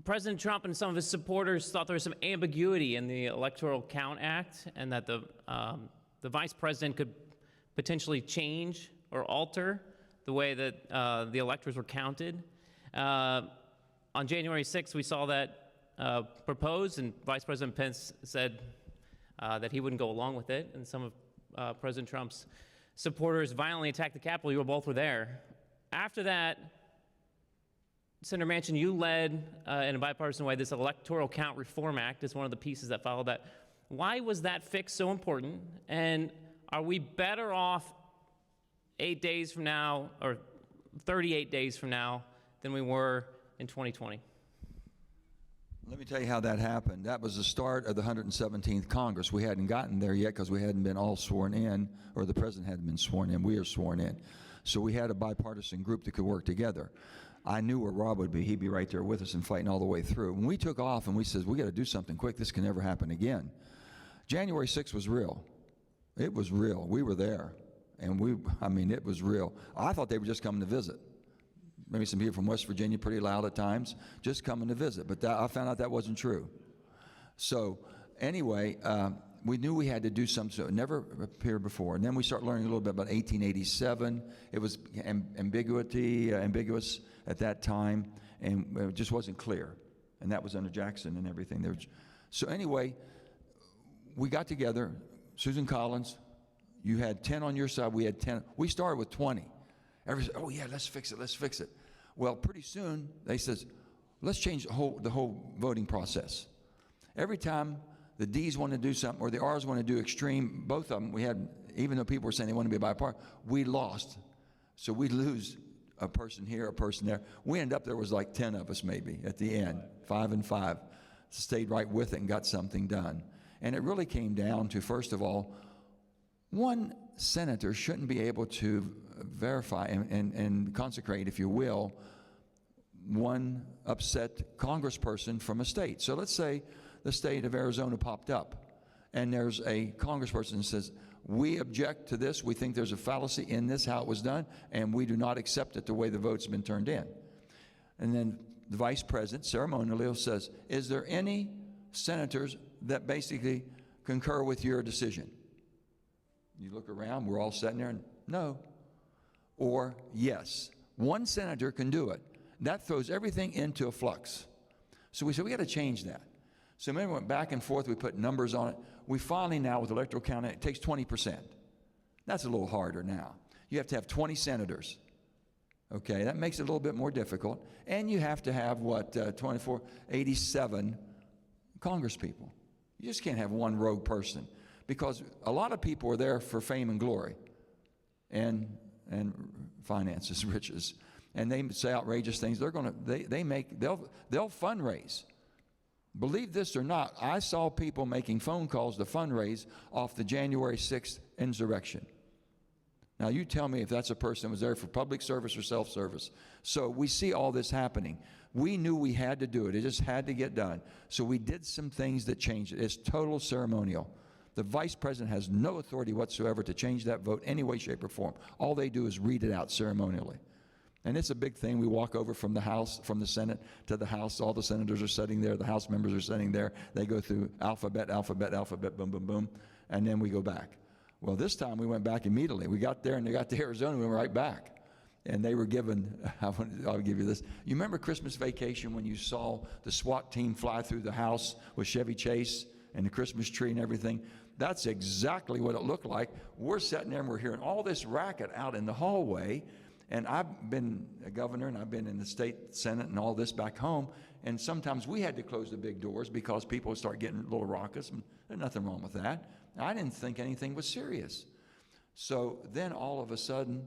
President Trump and some of his supporters thought there was some ambiguity in the Electoral Count Act and that the vice president could potentially change or alter the way that the electors were counted. On January 6th, we saw that proposed, and Vice President Pence said that he wouldn't go along with it, and some of President Trump's supporters violently attacked the Capitol. You both were there. After that, Senator Manchin, you led in a bipartisan way this Electoral Count Reform Act as one of the pieces that followed that. Why was that fix so important? And are we better off 8 days from now, or 38 days from now, than we were in 2020? Let me tell you how that happened. That was the start of the 117th Congress. We hadn't gotten there yet because we hadn't been all sworn in, or the president hadn't been sworn in. We are sworn in. So we had a bipartisan group that could work together. I knew where Rob would be. He'd be right there with us and fighting all the way through. When we took off and we said, we got to do something quick. This can never happen again. January 6th was real. It was real. We were there. And it was real. I thought they were just coming to visit. Maybe some people from West Virginia, pretty loud at times, just coming to visit. But I found out that wasn't true. So anyway, we knew we had to do something, so it never appeared before. And then we start learning a little bit about 1887. It was ambiguous at that time, and it just wasn't clear. And that was under Jackson and everything. So anyway, we got together. Susan Collins, you had 10 on your side, we had 10. We started with 20. Everybody said, oh yeah, let's fix it. Well, pretty soon, they says, let's change the whole voting process. Every time the D's want to do something or the R's want to do extreme, both of them, we had, even though people were saying they want to be bipartisan, we lost. So we lose a person here, a person there. We ended up, there was like 10 of us maybe at the end, 5 and 5. Stayed right with it and got something done. And it really came down to, first of all, one senator shouldn't be able to verify and consecrate, if you will, one upset congressperson from a state. So let's say the state of Arizona popped up and there's a congressperson that says, we object to this, we think there's a fallacy in this, how it was done, and we do not accept it the way the vote's been turned in. And then the vice president ceremonially says, is there any senators that basically concur with your decision? You look around, we're all sitting there and no. Or yes. One senator can do it. That throws everything into a flux. So we said, we got to change that. So maybe we went back and forth, we put numbers on it. We finally now, with electoral count, it takes 20%. That's a little harder now. You have to have 20 senators. Okay, that makes it a little bit more difficult. And you have to have, 87 congresspeople. You just can't have one rogue person, because a lot of people are there for fame and glory and finances, riches. And they say outrageous things. They'll fundraise. Believe this or not, I saw people making phone calls to fundraise off the January 6th insurrection. Now you tell me if that's a person that was there for public service or self-service. So we see all this happening. We knew we had to do it. It just had to get done. So we did some things that changed it. It's total ceremonial. The vice president has no authority whatsoever to change that vote any way, shape, or form. All they do is read it out ceremonially. And it's a big thing. We walk over from the House, from the Senate to the House. All the senators are sitting there. The House members are sitting there. They go through alphabet, boom, boom, boom, and then we go back. Well, this time we went back immediately. We got there and they got to Arizona, we went right back. And they were given, I'll give you this. You remember Christmas Vacation when you saw the SWAT team fly through the house with Chevy Chase and the Christmas tree and everything? That's exactly what it looked like. We're sitting there and we're hearing all this racket out in the hallway. And I've been a governor, and I've been in the state senate and all this back home, and sometimes we had to close the big doors because people would start getting a little raucous, and there's nothing wrong with that. I didn't think anything was serious. So then all of a sudden,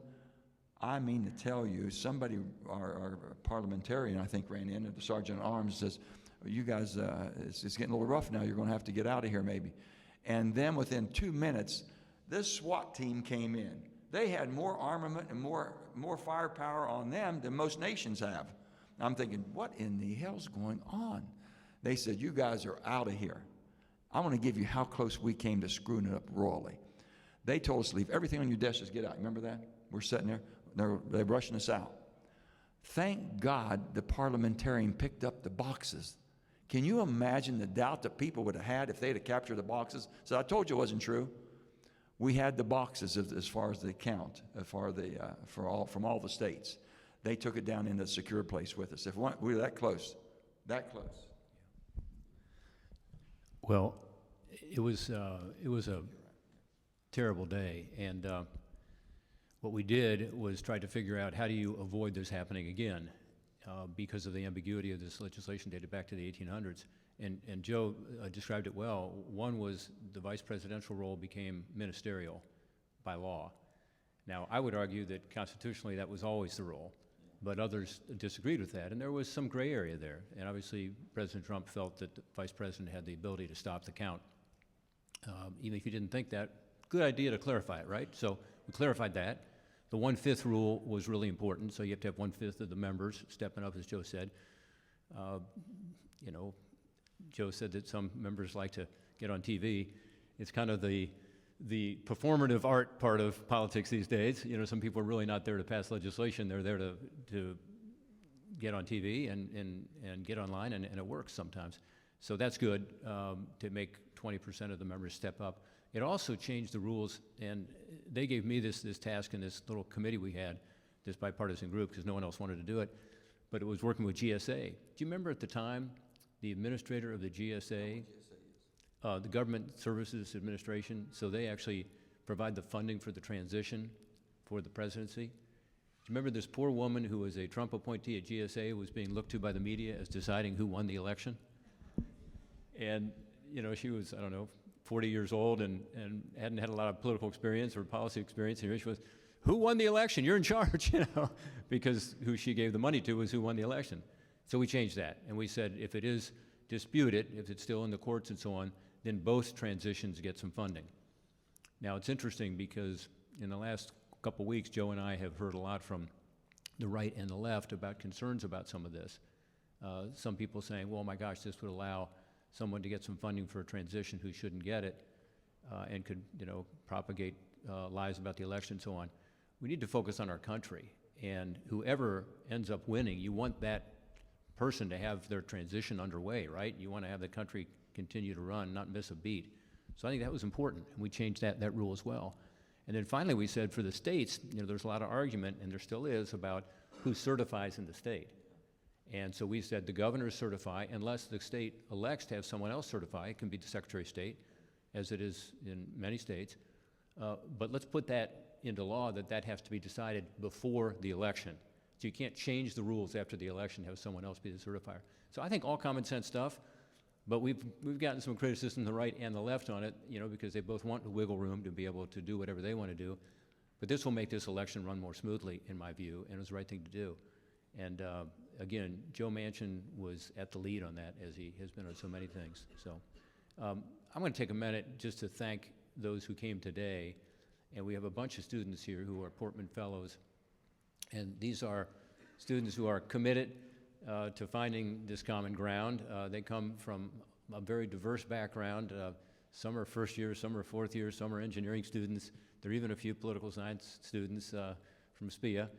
I mean to tell you, somebody, our parliamentarian, I think, ran in, and the sergeant at arms says, you guys, it's getting a little rough now. You're going to have to get out of here maybe. And then within 2 minutes, this SWAT team came in. They had more armament and more firepower on them than most nations have. I'm thinking, what in the hell's going on? They said, you guys are out of here. I want to give you how close we came to screwing it up royally. They told us to leave everything on your desk, just get out. Remember that? We're sitting there. They're rushing us out. Thank God the parliamentarian picked up the boxes. Can you imagine the doubt that people would have had if they'd have captured the boxes? So I told you it wasn't true. We had the boxes as far as the count, from all the states. They took it down into a secure place with us. We were that close, that close. Well, it was a terrible day, and what we did was try to figure out how do you avoid this happening again, because of the ambiguity of this legislation dated back to the 1800s. And Joe described it well. One was the vice presidential role became ministerial by law. Now, I would argue that constitutionally that was always the role, but others disagreed with that, and there was some gray area there. And obviously, President Trump felt that the vice president had the ability to stop the count. Even if you didn't think that, good idea to clarify it, right? So we clarified that. The 1/5 rule was really important, so you have to have 1/5 of the members stepping up, as Joe said. You know, Joe said that some members like to get on TV. It's kind of the performative art part of politics these days. You know, some people are really not there to pass legislation. They're there to get on TV and get online, and it works sometimes. So that's good to make 20% of the members step up. It also changed the rules, and they gave me this task in this little committee we had, this bipartisan group, because no one else wanted to do it, but it was working with GSA. Do you remember at the time, the administrator of the GSA, the Government Services Administration, so they actually provide the funding for the transition for the presidency? Do you remember this poor woman who was a Trump appointee at GSA was being looked to by the media as deciding who won the election? And, you know, she was, I don't know, 40 years old and hadn't had a lot of political experience or policy experience. And here she was, who won the election? You're in charge, you know, because who she gave the money to was who won the election. So we changed that, and we said if it is disputed, if it's still in the courts and so on, then both transitions get some funding. Now, it's interesting because in the last couple weeks, Joe and I have heard a lot from the right and the left about concerns about some of this. Some people saying, well, my gosh, this would allow someone to get some funding for a transition who shouldn't get it and could, you know, propagate lies about the election and so on. We need to focus on our country, and whoever ends up winning, you want that person to have their transition underway, right? You want to have the country continue to run, not miss a beat. So I think that was important, and we changed that rule as well. And then finally we said for the states, you know, there's a lot of argument, and there still is, about who certifies in the state. And so we said the governors certify unless the state elects to have someone else certify. It can be the Secretary of State, as it is in many states. But let's put that into law that has to be decided before the election. So you can't change the rules after the election, have someone else be the certifier. So I think all common sense stuff, but we've gotten some criticism the right and the left on it, you know, because they both want the wiggle room to be able to do whatever they want to do. But this will make this election run more smoothly, in my view, and it was the right thing to do. And again, Joe Manchin was at the lead on that, as he has been on so many things. So I'm going to take a minute just to thank those who came today. And we have a bunch of students here who are Portman Fellows. And these are students who are committed to finding this common ground. They come from a very diverse background. Some are first year, some are fourth year, some are engineering students. There are even a few political science students from SPIA.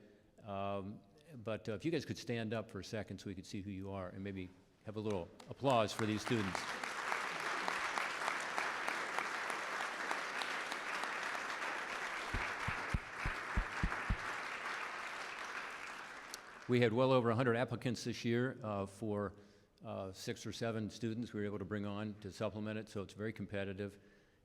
But if you guys could stand up for a second so we could see who you are, and maybe have a little applause for these students. We had well over 100 applicants this year for 6 or 7 students we were able to bring on to supplement it, so it's very competitive.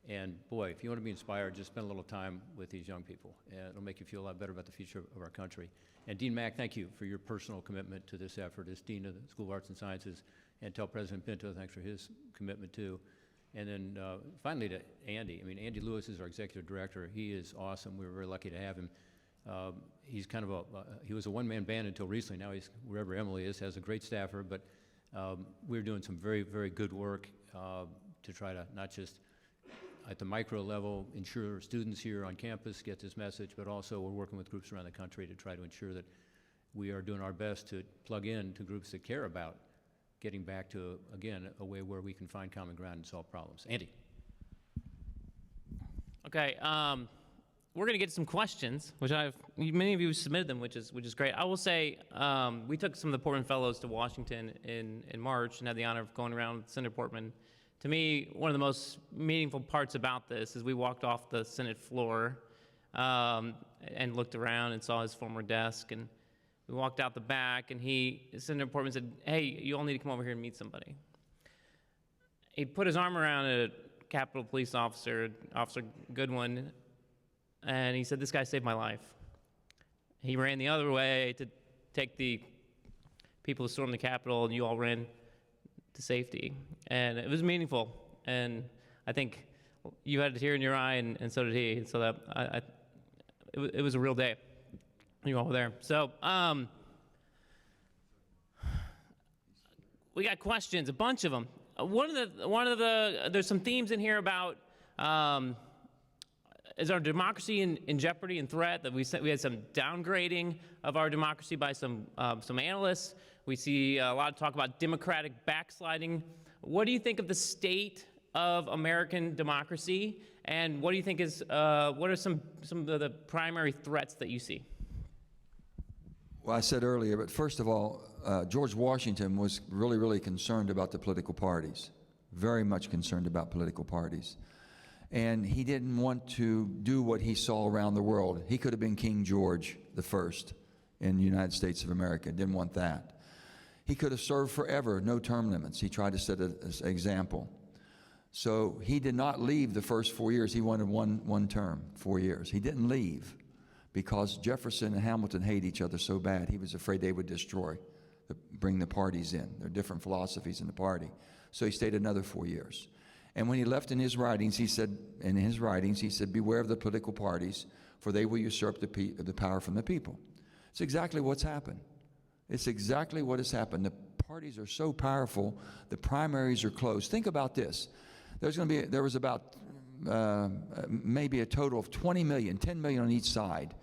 And boy, if you want to be inspired, just spend a little time with these young people. And it'll make you feel a lot better about the future of our country. And Dean Mack, thank you for your personal commitment to this effort as Dean of the School of Arts and Sciences. And tell President Pinto thanks for his commitment too. And then finally to Andy. I mean, Andy Lewis is our executive director. He is awesome. We were very lucky to have him. He's kind of he was a one-man band until recently. Now he's wherever Emily is, has a great staffer. But we're doing some very, very good work to try to not just at the micro level ensure students here on campus get this message, but also we're working with groups around the country to try to ensure that we are doing our best to plug in to groups that care about getting back to, again, a way where we can find common ground and solve problems. Andy. Okay, we're going to get some questions, which many of you submitted them, which is great. I will say we took some of the Portman Fellows to Washington in March and had the honor of going around with Senator Portman. To me, one of the most meaningful parts about this is we walked off the Senate floor and looked around and saw his former desk, and we walked out the back, and Senator Portman said, "Hey, you all need to come over here and meet somebody." He put his arm around a Capitol Police officer, Officer Goodwin, and he said, "This guy saved my life." He ran the other way to take the people who stormed the Capitol, and you all ran to safety. And it was meaningful, and I think you had a tear in your eye, and so did he. So that it was a real day. You all were there. So we got questions, a bunch of them. There's some themes in here about is our democracy in jeopardy and threat? That we had some downgrading of our democracy by some analysts. We see a lot of talk about democratic backsliding. What do you think of the state of American democracy, and what do you think what are some of the primary threats that you see? Well, I said earlier, but first of all, George Washington was really, really concerned about the political parties, very much concerned about political parties. And he didn't want to do what he saw around the world. He could have been King George I in the United States of America, didn't want that. He could have served forever, no term limits. He tried to set an example. So he did not leave the first 4 years. He wanted one term, 4 years. He didn't leave because Jefferson and Hamilton hate each other so bad. He was afraid they would bring the parties in. There are different philosophies in the party. So he stayed another 4 years. And when he left in his writings, he said, beware of the political parties, for they will usurp the power from the people. It's exactly what's happened. It's exactly what has happened. The parties are so powerful, the primaries are closed. Think about this. There was about maybe a total of 20 million, 10 million on each side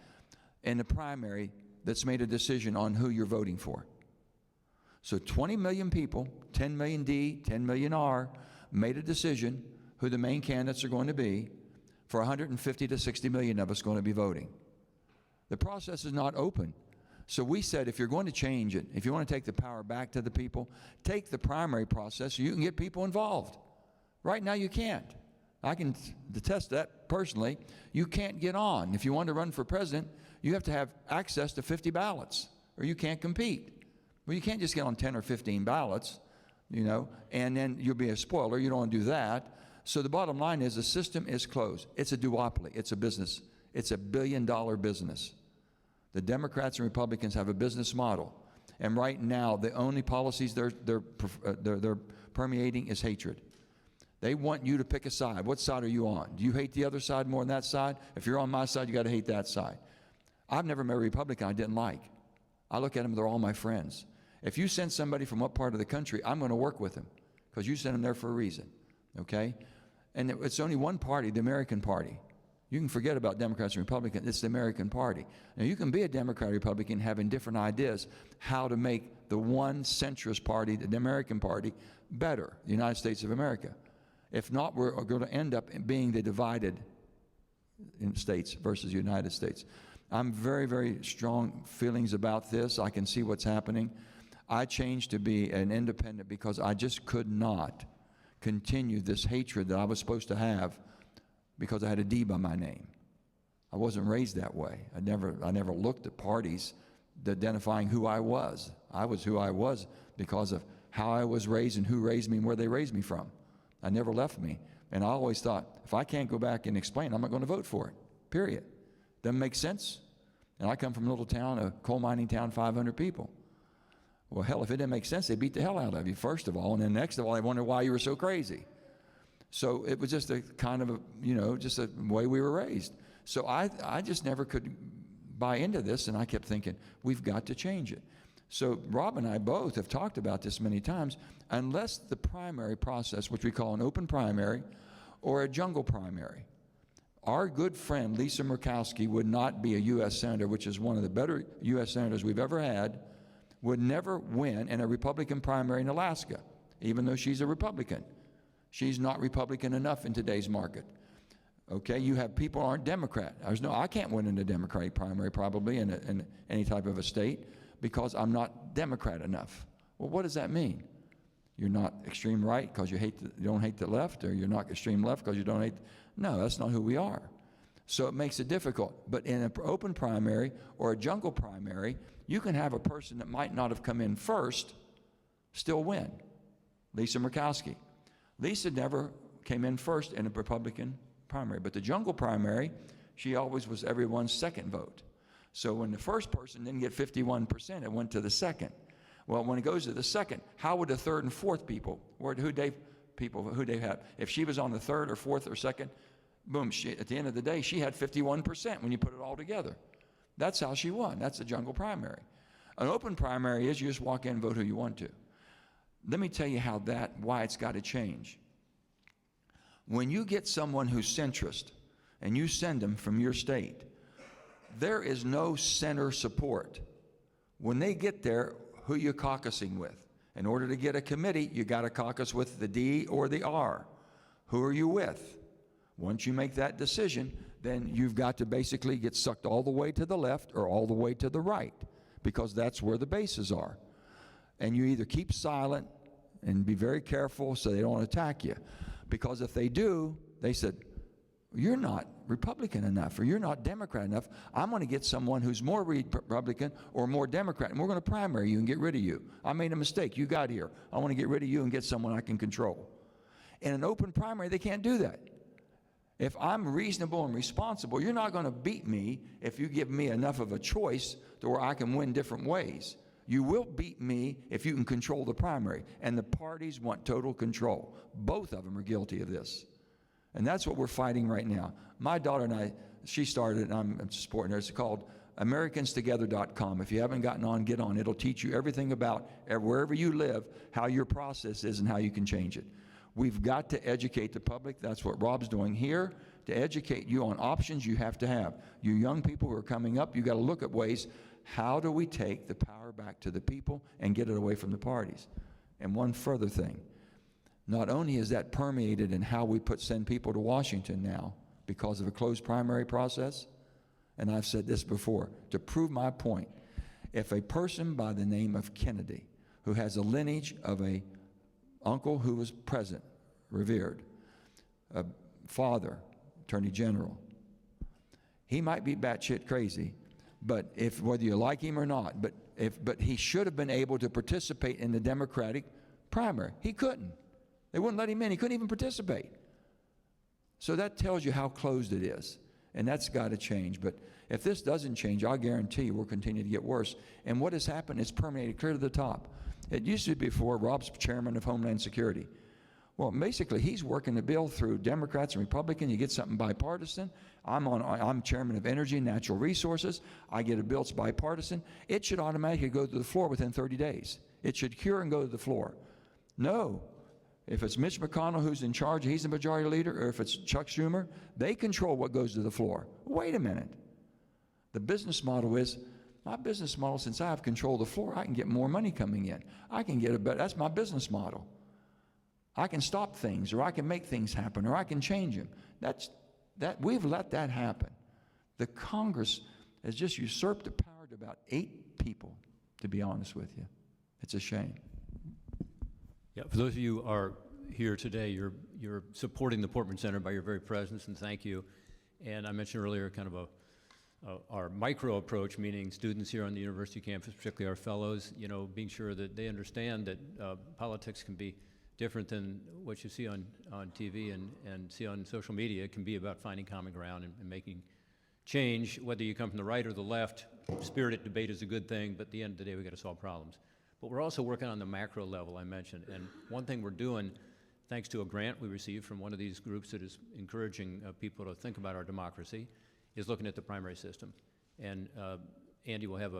in the primary that's made a decision on who you're voting for. So 20 million people, 10 million D, 10 million R, made a decision who the main candidates are going to be for 150 to 60 million of us going to be voting. The process is not open. So we said, if you're going to change it, if you want to take the power back to the people, take the primary process so you can get people involved. Right now you can't. I can attest that personally. You can't get on. If you want to run for president, you have to have access to 50 ballots or you can't compete. Well, you can't just get on 10 or 15 ballots, and then you'll be a spoiler. You don't want to do that. So the bottom line is the system is closed. It's a duopoly. It's a business. It's a billion-dollar business. The Democrats and Republicans have a business model. And right now, the only policies they're permeating is hatred. They want you to pick a side. What side are you on? Do you hate the other side more than that side? If you're on my side, you got to hate that side. I've never met a Republican I didn't like. I look at them, they're all my friends. If you send somebody from what part of the country, I'm going to work with them because you sent them there for a reason, okay? And it's only one party, the American Party. You can forget about Democrats and Republicans. It's the American Party. Now, you can be a Democrat or Republican having different ideas how to make the one centrist party, the American Party, better, the United States of America. If not, we're going to end up being the divided in states versus the United States. I'm very, very strong feelings about this. I can see what's happening. I changed to be an independent because I just could not continue this hatred that I was supposed to have because I had a D by my name. I wasn't raised that way. I never looked at parties identifying who I was. I was who I was because of how I was raised and who raised me and where they raised me from. I never left me. And I always thought, if I can't go back and explain, I'm not going to vote for it, period. Doesn't make sense. And I come from a little town, a coal mining town, 500 people. Well, hell, if it didn't make sense, they beat the hell out of you, first of all, and then next of all, they wonder why you were so crazy. So it was just a kind of a, just a way we were raised. So I just never could buy into this, and I kept thinking, we've got to change it. So Rob and I both have talked about this many times. Unless the primary process, which we call an open primary or a jungle primary, our good friend Lisa Murkowski would not be a U.S. Senator, which is one of the better U.S. Senators we've ever had, would never win in a Republican primary in Alaska, even though she's a Republican. She's not Republican enough in today's market. Okay, you have people who aren't Democrat. I can't win in a Democratic primary probably in any type of a state because I'm not Democrat enough. Well, what does that mean? You're not extreme right because you don't hate the left, or you're not extreme left because you don't hate. No, that's not who we are. So it makes it difficult. But in an open primary or a jungle primary, you can have a person that might not have come in first still win. Lisa Murkowski. Lisa never came in first in a Republican primary, but the jungle primary, she always was everyone's second vote. So when the first person didn't get 51%, it went to the second. Well, when it goes to the second, how would the third and fourth people, who'd they have? If she was on the third or fourth or second, boom, at the end of the day, she had 51% when you put it all together. That's how she won. That's the jungle primary. An open primary is you just walk in and vote who you want to. Let me tell you why it's got to change. When you get someone who's centrist and you send them from your state, there is no center support. When they get there, who you caucusing with? In order to get a committee, you got to caucus with the D or the R. Who are you with? Once you make that decision, then you've got to basically get sucked all the way to the left or all the way to the right, because that's where the bases are. And you either keep silent and be very careful so they don't attack you. Because if they do, they said, you're not Republican enough, or you're not Democrat enough. I'm going to get someone who's more Republican or more Democrat, and we're going to primary you and get rid of you. I made a mistake. You got here. I want to get rid of you and get someone I can control. In an open primary, they can't do that. If I'm reasonable and responsible, you're not going to beat me if you give me enough of a choice to where I can win different ways. You will beat me if you can control the primary, and the parties want total control. Both of them are guilty of this. And that's what we're fighting right now. My daughter and I, she started, and I'm supporting her. It's called AmericansTogether.com. If you haven't gotten on, get on. It'll teach you everything about wherever you live, how your process is and how you can change it. We've got to educate the public. That's what Rob's doing here, to educate you on options you have to have. You young people who are coming up, you got to look at ways, how do we take the power back to the people and get it away from the parties? And one further thing. Not only is that permeated in how we send people to Washington now because of a closed primary process, and I've said this before, to prove my point, if a person by the name of Kennedy, who has a lineage of a uncle who was president, revered, a father, attorney general, he might be batshit crazy, but whether you like him or not, but he should have been able to participate in the Democratic primary. He couldn't. They wouldn't let him in. He couldn't even participate. So that tells you how closed it is. And that's got to change. But if this doesn't change, I'll guarantee you we'll continue to get worse. And what has happened is permeated clear to the top. It used to be before Rob's chairman of Homeland Security. Well, basically, he's working the bill through Democrats and Republicans. You get something bipartisan. I'm chairman of Energy and Natural Resources. I get a bill that's bipartisan. It should automatically go to the floor within 30 days. It should cure and go to the floor. No. If it's Mitch McConnell who's in charge, he's the majority leader, or if it's Chuck Schumer, they control what goes to the floor. Wait a minute. The business model is, my business model, since I have control of the floor, I can get more money coming in. I can get a better, that's my business model. I can stop things, or I can make things happen, or I can change them. We've let that happen. The Congress has just usurped the power to about 8 people, to be honest with you. It's a shame. Yeah, for those of you who are here today, you're supporting the Portman Center by your very presence, and thank you. And I mentioned earlier kind of our micro approach, meaning students here on the university campus, particularly our fellows, being sure that they understand that politics can be different than what you see on TV and see on social media. It can be about finding common ground and making change, whether you come from the right or the left. Spirited debate is a good thing, but at the end of the day, we've got to solve problems. But we're also working on the macro level I mentioned, and one thing we're doing, thanks to a grant we received from one of these groups that is encouraging people to think about our democracy, is looking at the primary system. And Andy will have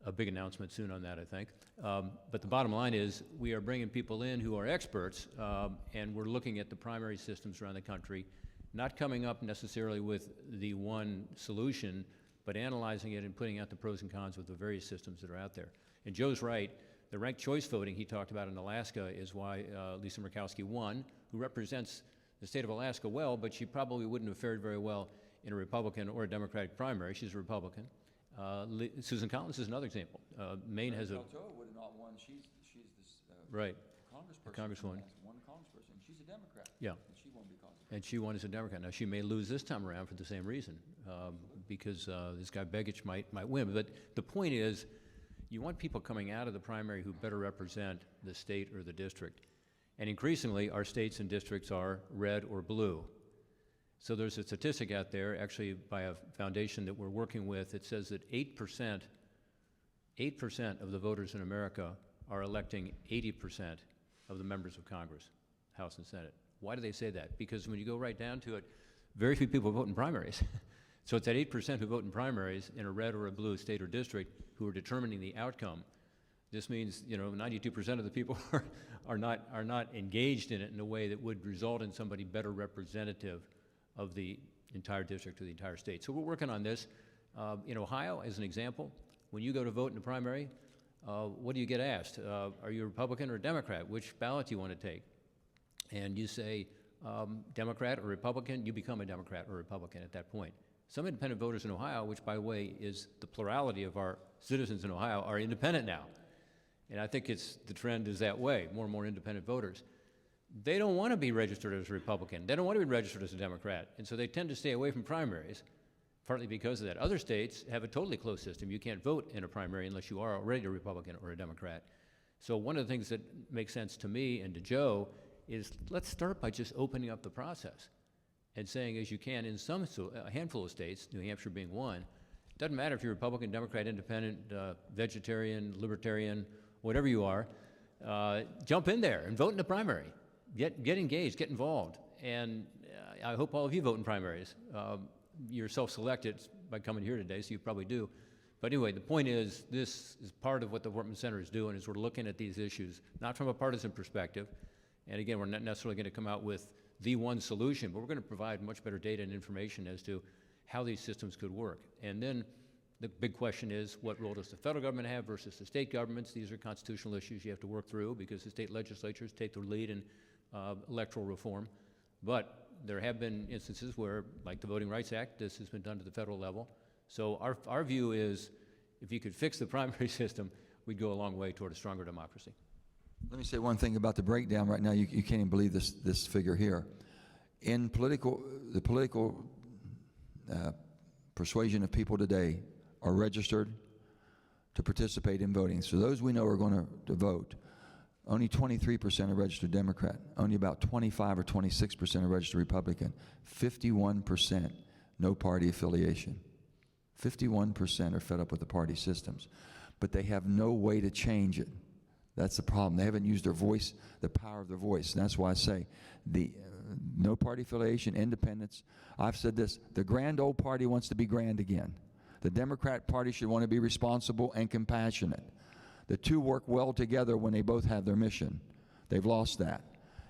a big announcement soon on that, I think. But the bottom line is we are bringing people in who are experts, and we're looking at the primary systems around the country, not coming up necessarily with the one solution, but analyzing it and putting out the pros and cons of the various systems that are out there. And Joe's right. The ranked choice voting he talked about in Alaska is why Lisa Murkowski won, who represents the state of Alaska well, but she probably wouldn't have fared very well in a Republican or a Democratic primary. She's a Republican. Susan Collins is another example. Maine has a... would have not won. She's this right. congressperson. Congresswoman. One congressperson. She's a Democrat. Yeah. And she won because of it. And she won as a Democrat. Now, she may lose this time around for the same reason, because this guy Begich might win. But the point is, you want people coming out of the primary who better represent the state or the district. And increasingly, our states and districts are red or blue. So there's a statistic out there, actually by a foundation that we're working with, that says that 8% of the voters in America are electing 80% of the members of Congress, House and Senate. Why do they say that? Because when you go right down to it, very few people vote in primaries. So it's that 8% who vote in primaries in a red or a blue state or district who are determining the outcome. This means, 92% of the people are not engaged in it in a way that would result in somebody better representative of the entire district or the entire state. So we're working on this. In Ohio, as an example, when you go to vote in the primary, what do you get asked? Are you a Republican or a Democrat? Which ballot do you want to take? And you say Democrat or Republican, you become a Democrat or Republican at that point. Some independent voters in Ohio, which by the way is the plurality of our citizens in Ohio, are independent now. And I think the trend is that way, more and more independent voters. They don't want to be registered as a Republican. They don't want to be registered as a Democrat. And so they tend to stay away from primaries, partly because of that. Other states have a totally closed system. You can't vote in a primary unless you are already a Republican or a Democrat. So one of the things that makes sense to me and to Joe is let's start by just opening up the process and saying, as you can in a handful of states, New Hampshire being one, it doesn't matter if you're Republican, Democrat, Independent, vegetarian, libertarian, whatever you are, jump in there and vote in the primary. Get engaged, get involved. And I hope all of you vote in primaries. You're self-selected by coming here today, so you probably do. But anyway, the point is, this is part of what the Portman Center is doing, is we're looking at these issues, not from a partisan perspective. And again, we're not necessarily going to come out with the one solution, but we're going to provide much better data and information as to how these systems could work. And then the big question is, what role does the federal government have versus the state governments? These are constitutional issues you have to work through because the state legislatures take the lead in electoral reform. But there have been instances where, like the Voting Rights Act, this has been done to the federal level. So our view is, if you could fix the primary system, we'd go a long way toward a stronger democracy. Let me say one thing about the breakdown right now. You can't even believe this figure here. In the political persuasion of people today are registered to participate in voting. So those we know are going to vote. Only 23% are registered Democrat. Only about 25 or 26% are registered Republican. 51% no party affiliation. 51% are fed up with the party systems. But they have no way to change it. That's the problem. They haven't used their voice, the power of their voice. And that's why I say the no party affiliation, independence. I've said this, the grand old party wants to be grand again. The Democrat Party should want to be responsible and compassionate. The two work well together when they both have their mission. They've lost that.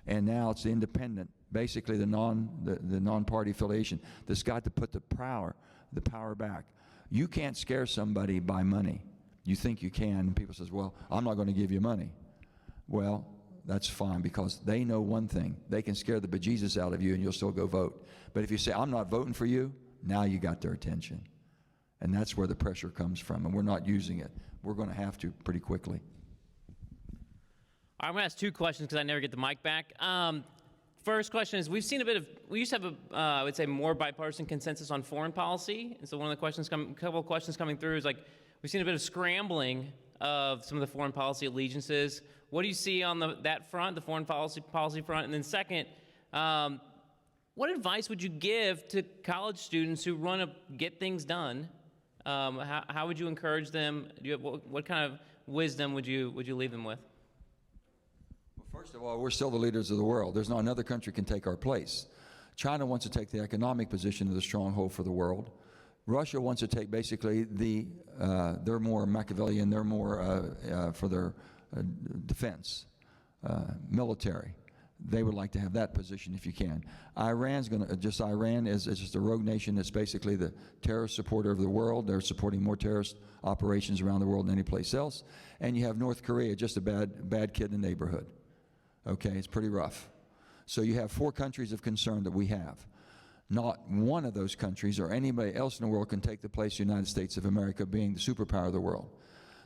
And now it's the independent, basically the non-party affiliation that's got to put the power back. You can't scare somebody by money. You think you can, and people says, well, I'm not going to give you money. Well, that's fine, because they know one thing. They can scare the bejesus out of you and you'll still go vote. But if you say, I'm not voting for you, now you got their attention. And that's where the pressure comes from, and we're not using it. We're going to have to pretty quickly. I'm going to ask two questions because I never get the mic back. First question is, we used to have I would say, more bipartisan consensus on foreign policy. And so one of the questions, couple of questions coming through is like, we've seen a bit of scrambling of some of the foreign policy allegiances. What do you see on that front, the foreign policy front? And then second, what advice would you give to college students who want to get things done? How would you encourage them? What kind of wisdom would you leave them with? Well, first of all, we're still the leaders of the world. There's not another country can take our place. China wants to take the economic position of the stronghold for the world. Russia wants to take basically they're more Machiavellian, they're more for their defense, military. They would like to have that position if you can. Iran is just a rogue nation that's basically the terrorist supporter of the world. They're supporting more terrorist operations around the world than any place else. And you have North Korea, just a bad kid in the neighborhood. Okay, it's pretty rough. So you have 4 countries of concern that we have. Not one of those countries or anybody else in the world can take the place of the United States of America being the superpower of the world.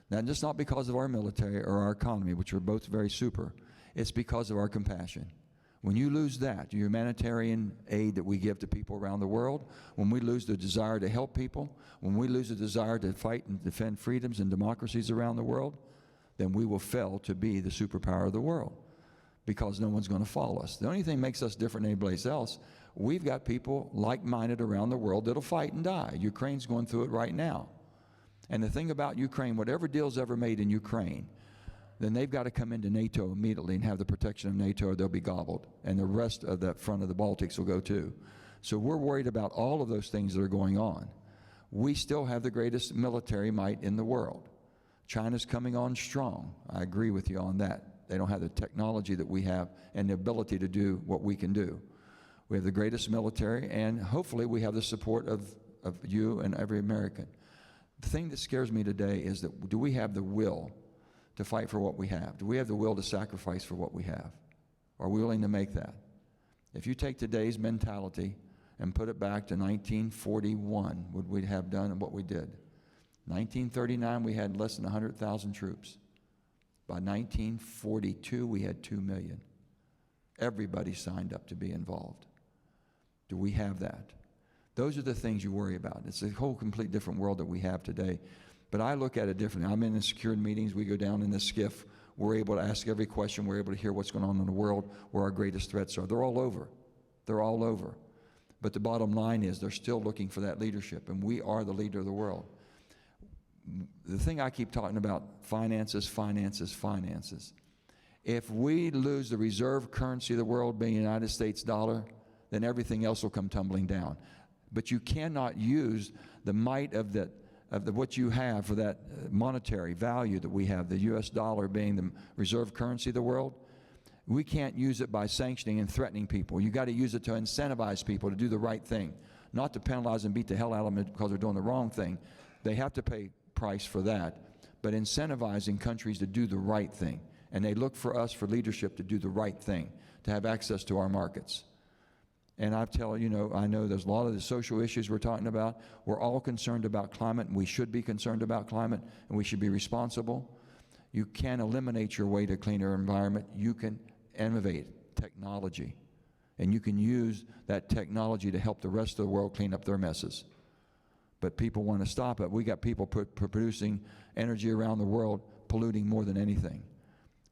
Now, just not because of our military or our economy, which are both very super. It's because of our compassion. When you lose that, the humanitarian aid that we give to people around the world, when we lose the desire to help people, when we lose the desire to fight and defend freedoms and democracies around the world, then we will fail to be the superpower of the world because no one's going to follow us. The only thing that makes us different than anybody else, we've got people like-minded around the world that'll fight and die. Ukraine's going through it right now. And the thing about Ukraine, whatever deal's ever made in Ukraine, then they've got to come into NATO immediately and have the protection of NATO or they'll be gobbled. And the rest of that front of the Baltics will go too. So we're worried about all of those things that are going on. We still have the greatest military might in the world. China's coming on strong. I agree with you on that. They don't have the technology that we have and the ability to do what we can do. We have the greatest military, and hopefully we have the support of you and every American. The thing that scares me today is that do we have the will to fight for what we have? Do we have the will to sacrifice for what we have? Are we willing to make that? If you take today's mentality and put it back to 1941, would we have done what we did? 1939, we had less than 100,000 troops. By 1942, we had 2 million. Everybody signed up to be involved. Do we have that? Those are the things you worry about. It's a whole complete different world that we have today. But I look at it differently. I'm in the secured meetings. We go down in the skiff. We're able to ask every question. We're able to hear what's going on in the world, where our greatest threats are. They're all over. They're all over. But the bottom line is they're still looking for that leadership, and we are the leader of the world. The thing I keep talking about, finances, finances, finances. If we lose the reserve currency of the world being the United States dollar, then everything else will come tumbling down. But you cannot use the might of what you have for that monetary value that we have, the U.S. dollar being the reserve currency of the world. We can't use it by sanctioning and threatening people. You got to use it to incentivize people to do the right thing, not to penalize and beat the hell out of them because they're doing the wrong thing. They have to pay price for that, but incentivizing countries to do the right thing. And they look for us for leadership to do the right thing, to have access to our markets. And I tell you, I know there's a lot of the social issues we're talking about. We're all concerned about climate, and we should be concerned about climate, and we should be responsible. You can't eliminate your way to a cleaner environment. You can innovate technology, and you can use that technology to help the rest of the world clean up their messes. But people want to stop it. We got people producing energy around the world, polluting more than anything.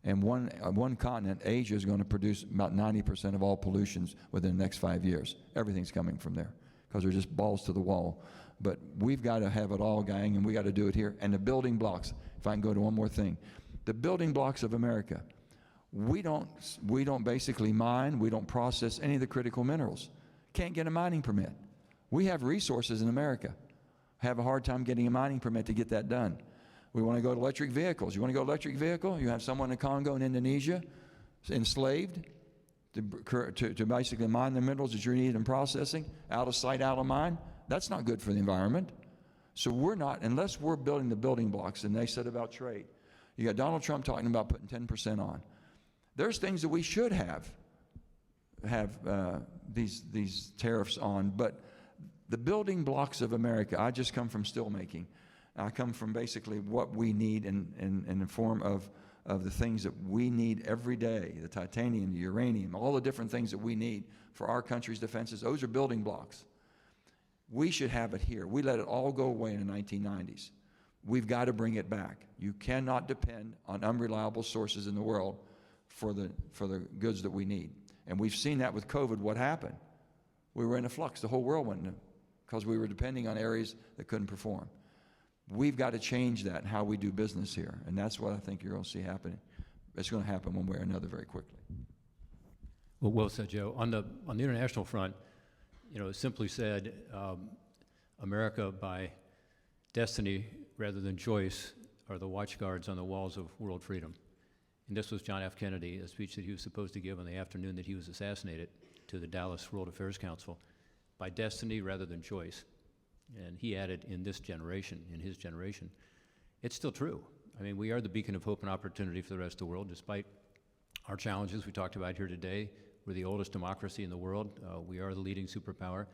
And one continent, Asia, is going to produce about 90% of all pollutions within the next 5 years. Everything's coming from there because they're just balls to the wall. But we've got to have it all, gang, and we got to do it here. And the building blocks, if I can go to one more thing. The building blocks of America, we don't basically mine, we don't process any of the critical minerals. Can't get a mining permit. We have resources in America. Have a hard time getting a mining permit to get that done. We want to go to electric vehicles. You want to go to electric vehicle? You have someone in Congo and Indonesia enslaved to basically mine the minerals that you need in processing, out of sight, out of mind. That's not good for the environment. So we're not, unless we're building the building blocks, and they said about trade. You got Donald Trump talking about putting 10% on. There's things that we should have these tariffs on, but the building blocks of America, I just come from steel making. I come from basically what we need in the form of the things that we need every day, the titanium, the uranium, all the different things that we need for our country's defenses. Those are building blocks. We should have it here. We let it all go away in the 1990s. We've got to bring it back. You cannot depend on unreliable sources in the world for the goods that we need. And we've seen that with COVID. What happened? We were in a flux. The whole world went into, because we were depending on areas that couldn't perform. We've got to change that in how we do business here, and that's what I think you're going to see happening. It's going to happen one way or another very quickly. Well said, Joe. On the international front, simply said, America by destiny rather than choice are the watchguards on the walls of world freedom. And this was John F. Kennedy, a speech that he was supposed to give on the afternoon that he was assassinated to the Dallas World Affairs Council, by destiny rather than choice. And he added, in his generation, it's still true. I mean, we are the beacon of hope and opportunity for the rest of the world, despite our challenges we talked about here today. We're the oldest democracy in the world. We are the leading superpower.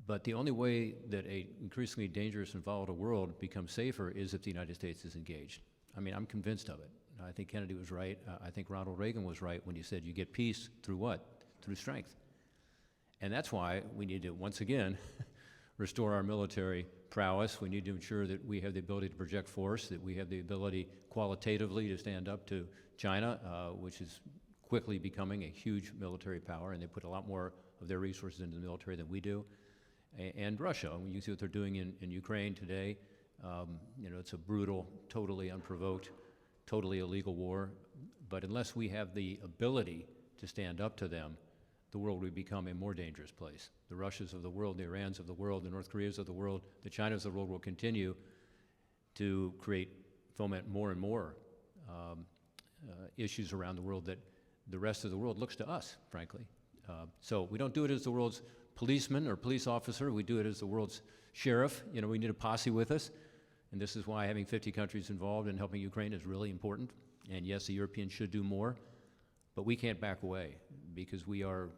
But the only way that an increasingly dangerous and volatile world becomes safer is if the United States is engaged. I mean, I'm convinced of it. I think Kennedy was right. I think Ronald Reagan was right when he said you get peace through what? Through strength. And that's why we need to, once again, restore our military prowess. We need to ensure that we have the ability to project force, that we have the ability qualitatively to stand up to China, which is quickly becoming a huge military power, and they put a lot more of their resources into the military than we do. And Russia, when you see what they're doing in Ukraine today, it's a brutal, totally unprovoked, totally illegal war. But unless we have the ability to stand up to them, the world will become a more dangerous place. The Russias of the world, the Irans of the world, the North Koreas of the world, the Chinas of the world will continue to foment more and more issues around the world that the rest of the world looks to us, frankly. So we don't do it as the world's policeman or police officer. We do it as the world's sheriff. We need a posse with us. And this is why having 50 countries involved in helping Ukraine is really important. And yes, the Europeans should do more. But we can't back away because we are,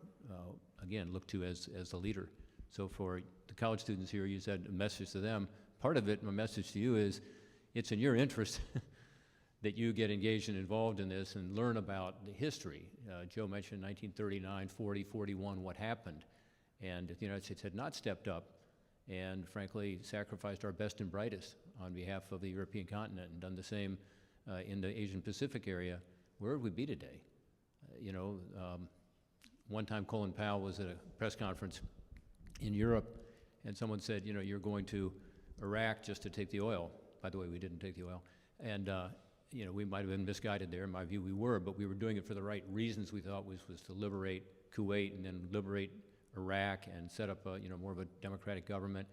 again, looked to as the leader. So for the college students here, you said a message to them. Part of it, my message to you is, it's in your interest that you get engaged and involved in this and learn about the history. Joe mentioned 1939, 40, 41, what happened. And if the United States had not stepped up and, frankly, sacrificed our best and brightest on behalf of the European continent and done the same in the Asian Pacific area, where would we be today? One time Colin Powell was at a press conference in Europe, and someone said, you're going to Iraq just to take the oil. By the way, we didn't take the oil. And, we might have been misguided there. In my view, we were, but we were doing it for the right reasons. We thought was to liberate Kuwait and then liberate Iraq and set up more of a democratic government.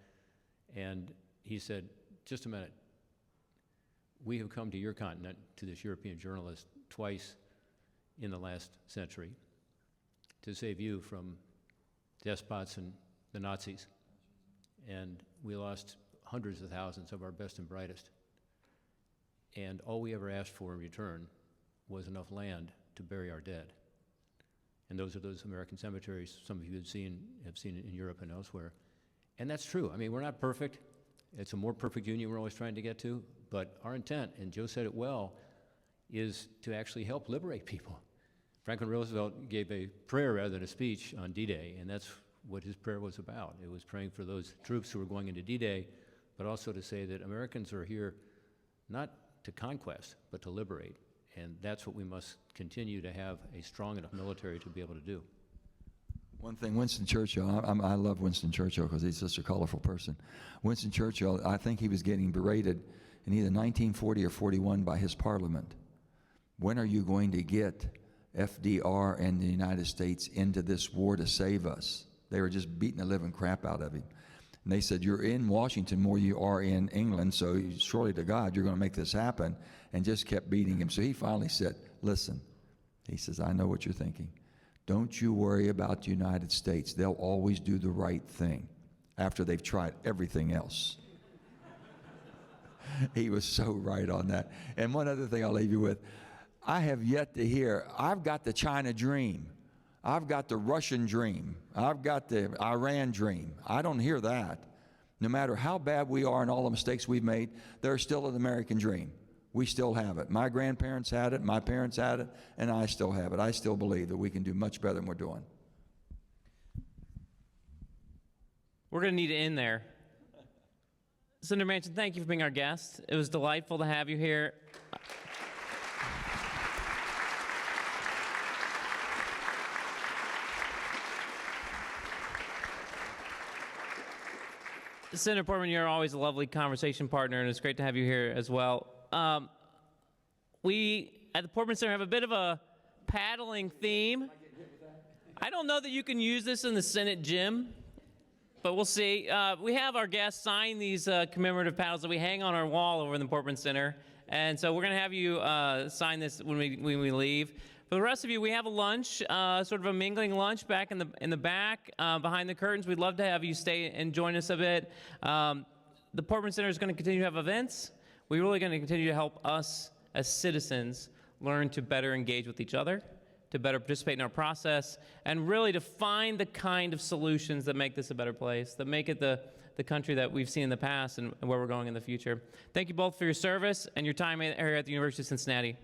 And he said, just a minute. We have come to your continent, to this European journalist, twice in the last century to save you from despots and the Nazis. And we lost hundreds of thousands of our best and brightest. And all we ever asked for in return was enough land to bury our dead. And those are those American cemeteries some of you have seen it in Europe and elsewhere. And that's true. I mean, we're not perfect. It's a more perfect union we're always trying to get to. But our intent, and Joe said it well, is to actually help liberate people. Franklin Roosevelt gave a prayer rather than a speech on D-Day, and that's what his prayer was about. It was praying for those troops who were going into D-Day, but also to say that Americans are here not to conquest, but to liberate. And that's what we must continue to have a strong enough military to be able to do. One thing, Winston Churchill, I love Winston Churchill because he's such a colorful person. Winston Churchill, I think he was getting berated in either 1940 or 41 by his parliament. When are you going to get FDR and the United States into this war to save us? They were just beating the living crap out of him. And they said, you're in Washington more than you are in England, so surely to God you're going to make this happen, and just kept beating him. So he finally said, listen, he says, I know what you're thinking. Don't you worry about the United States. They'll always do the right thing after they've tried everything else. He was so right on that. And one other thing I'll leave you with, I have yet to hear, I've got the China dream. I've got the Russian dream. I've got the Iran dream. I don't hear that. No matter how bad we are and all the mistakes we've made, there's still an American dream. We still have it. My grandparents had it, my parents had it, and I still have it. I still believe that we can do much better than we're doing. We're going to need to end there. Senator Manchin, thank you for being our guest. It was delightful to have you here. Senator Portman, you're always a lovely conversation partner, and it's great to have you here as well. We at the Portman Center have a bit of a paddling theme. I don't know that you can use this in the Senate gym, but we'll see. We have our guests sign these commemorative paddles that we hang on our wall over in the Portman Center, and so we're going to have you sign this when we leave. For the rest of you, we have a lunch, sort of a mingling lunch back in the back behind the curtains. We'd love to have you stay and join us a bit. The Portman Center is going to continue to have events. We're really going to continue to help us as citizens learn to better engage with each other, to better participate in our process, and really to find the kind of solutions that make this a better place, that make it the country that we've seen in the past and where we're going in the future. Thank you both for your service and your time here at the University of Cincinnati.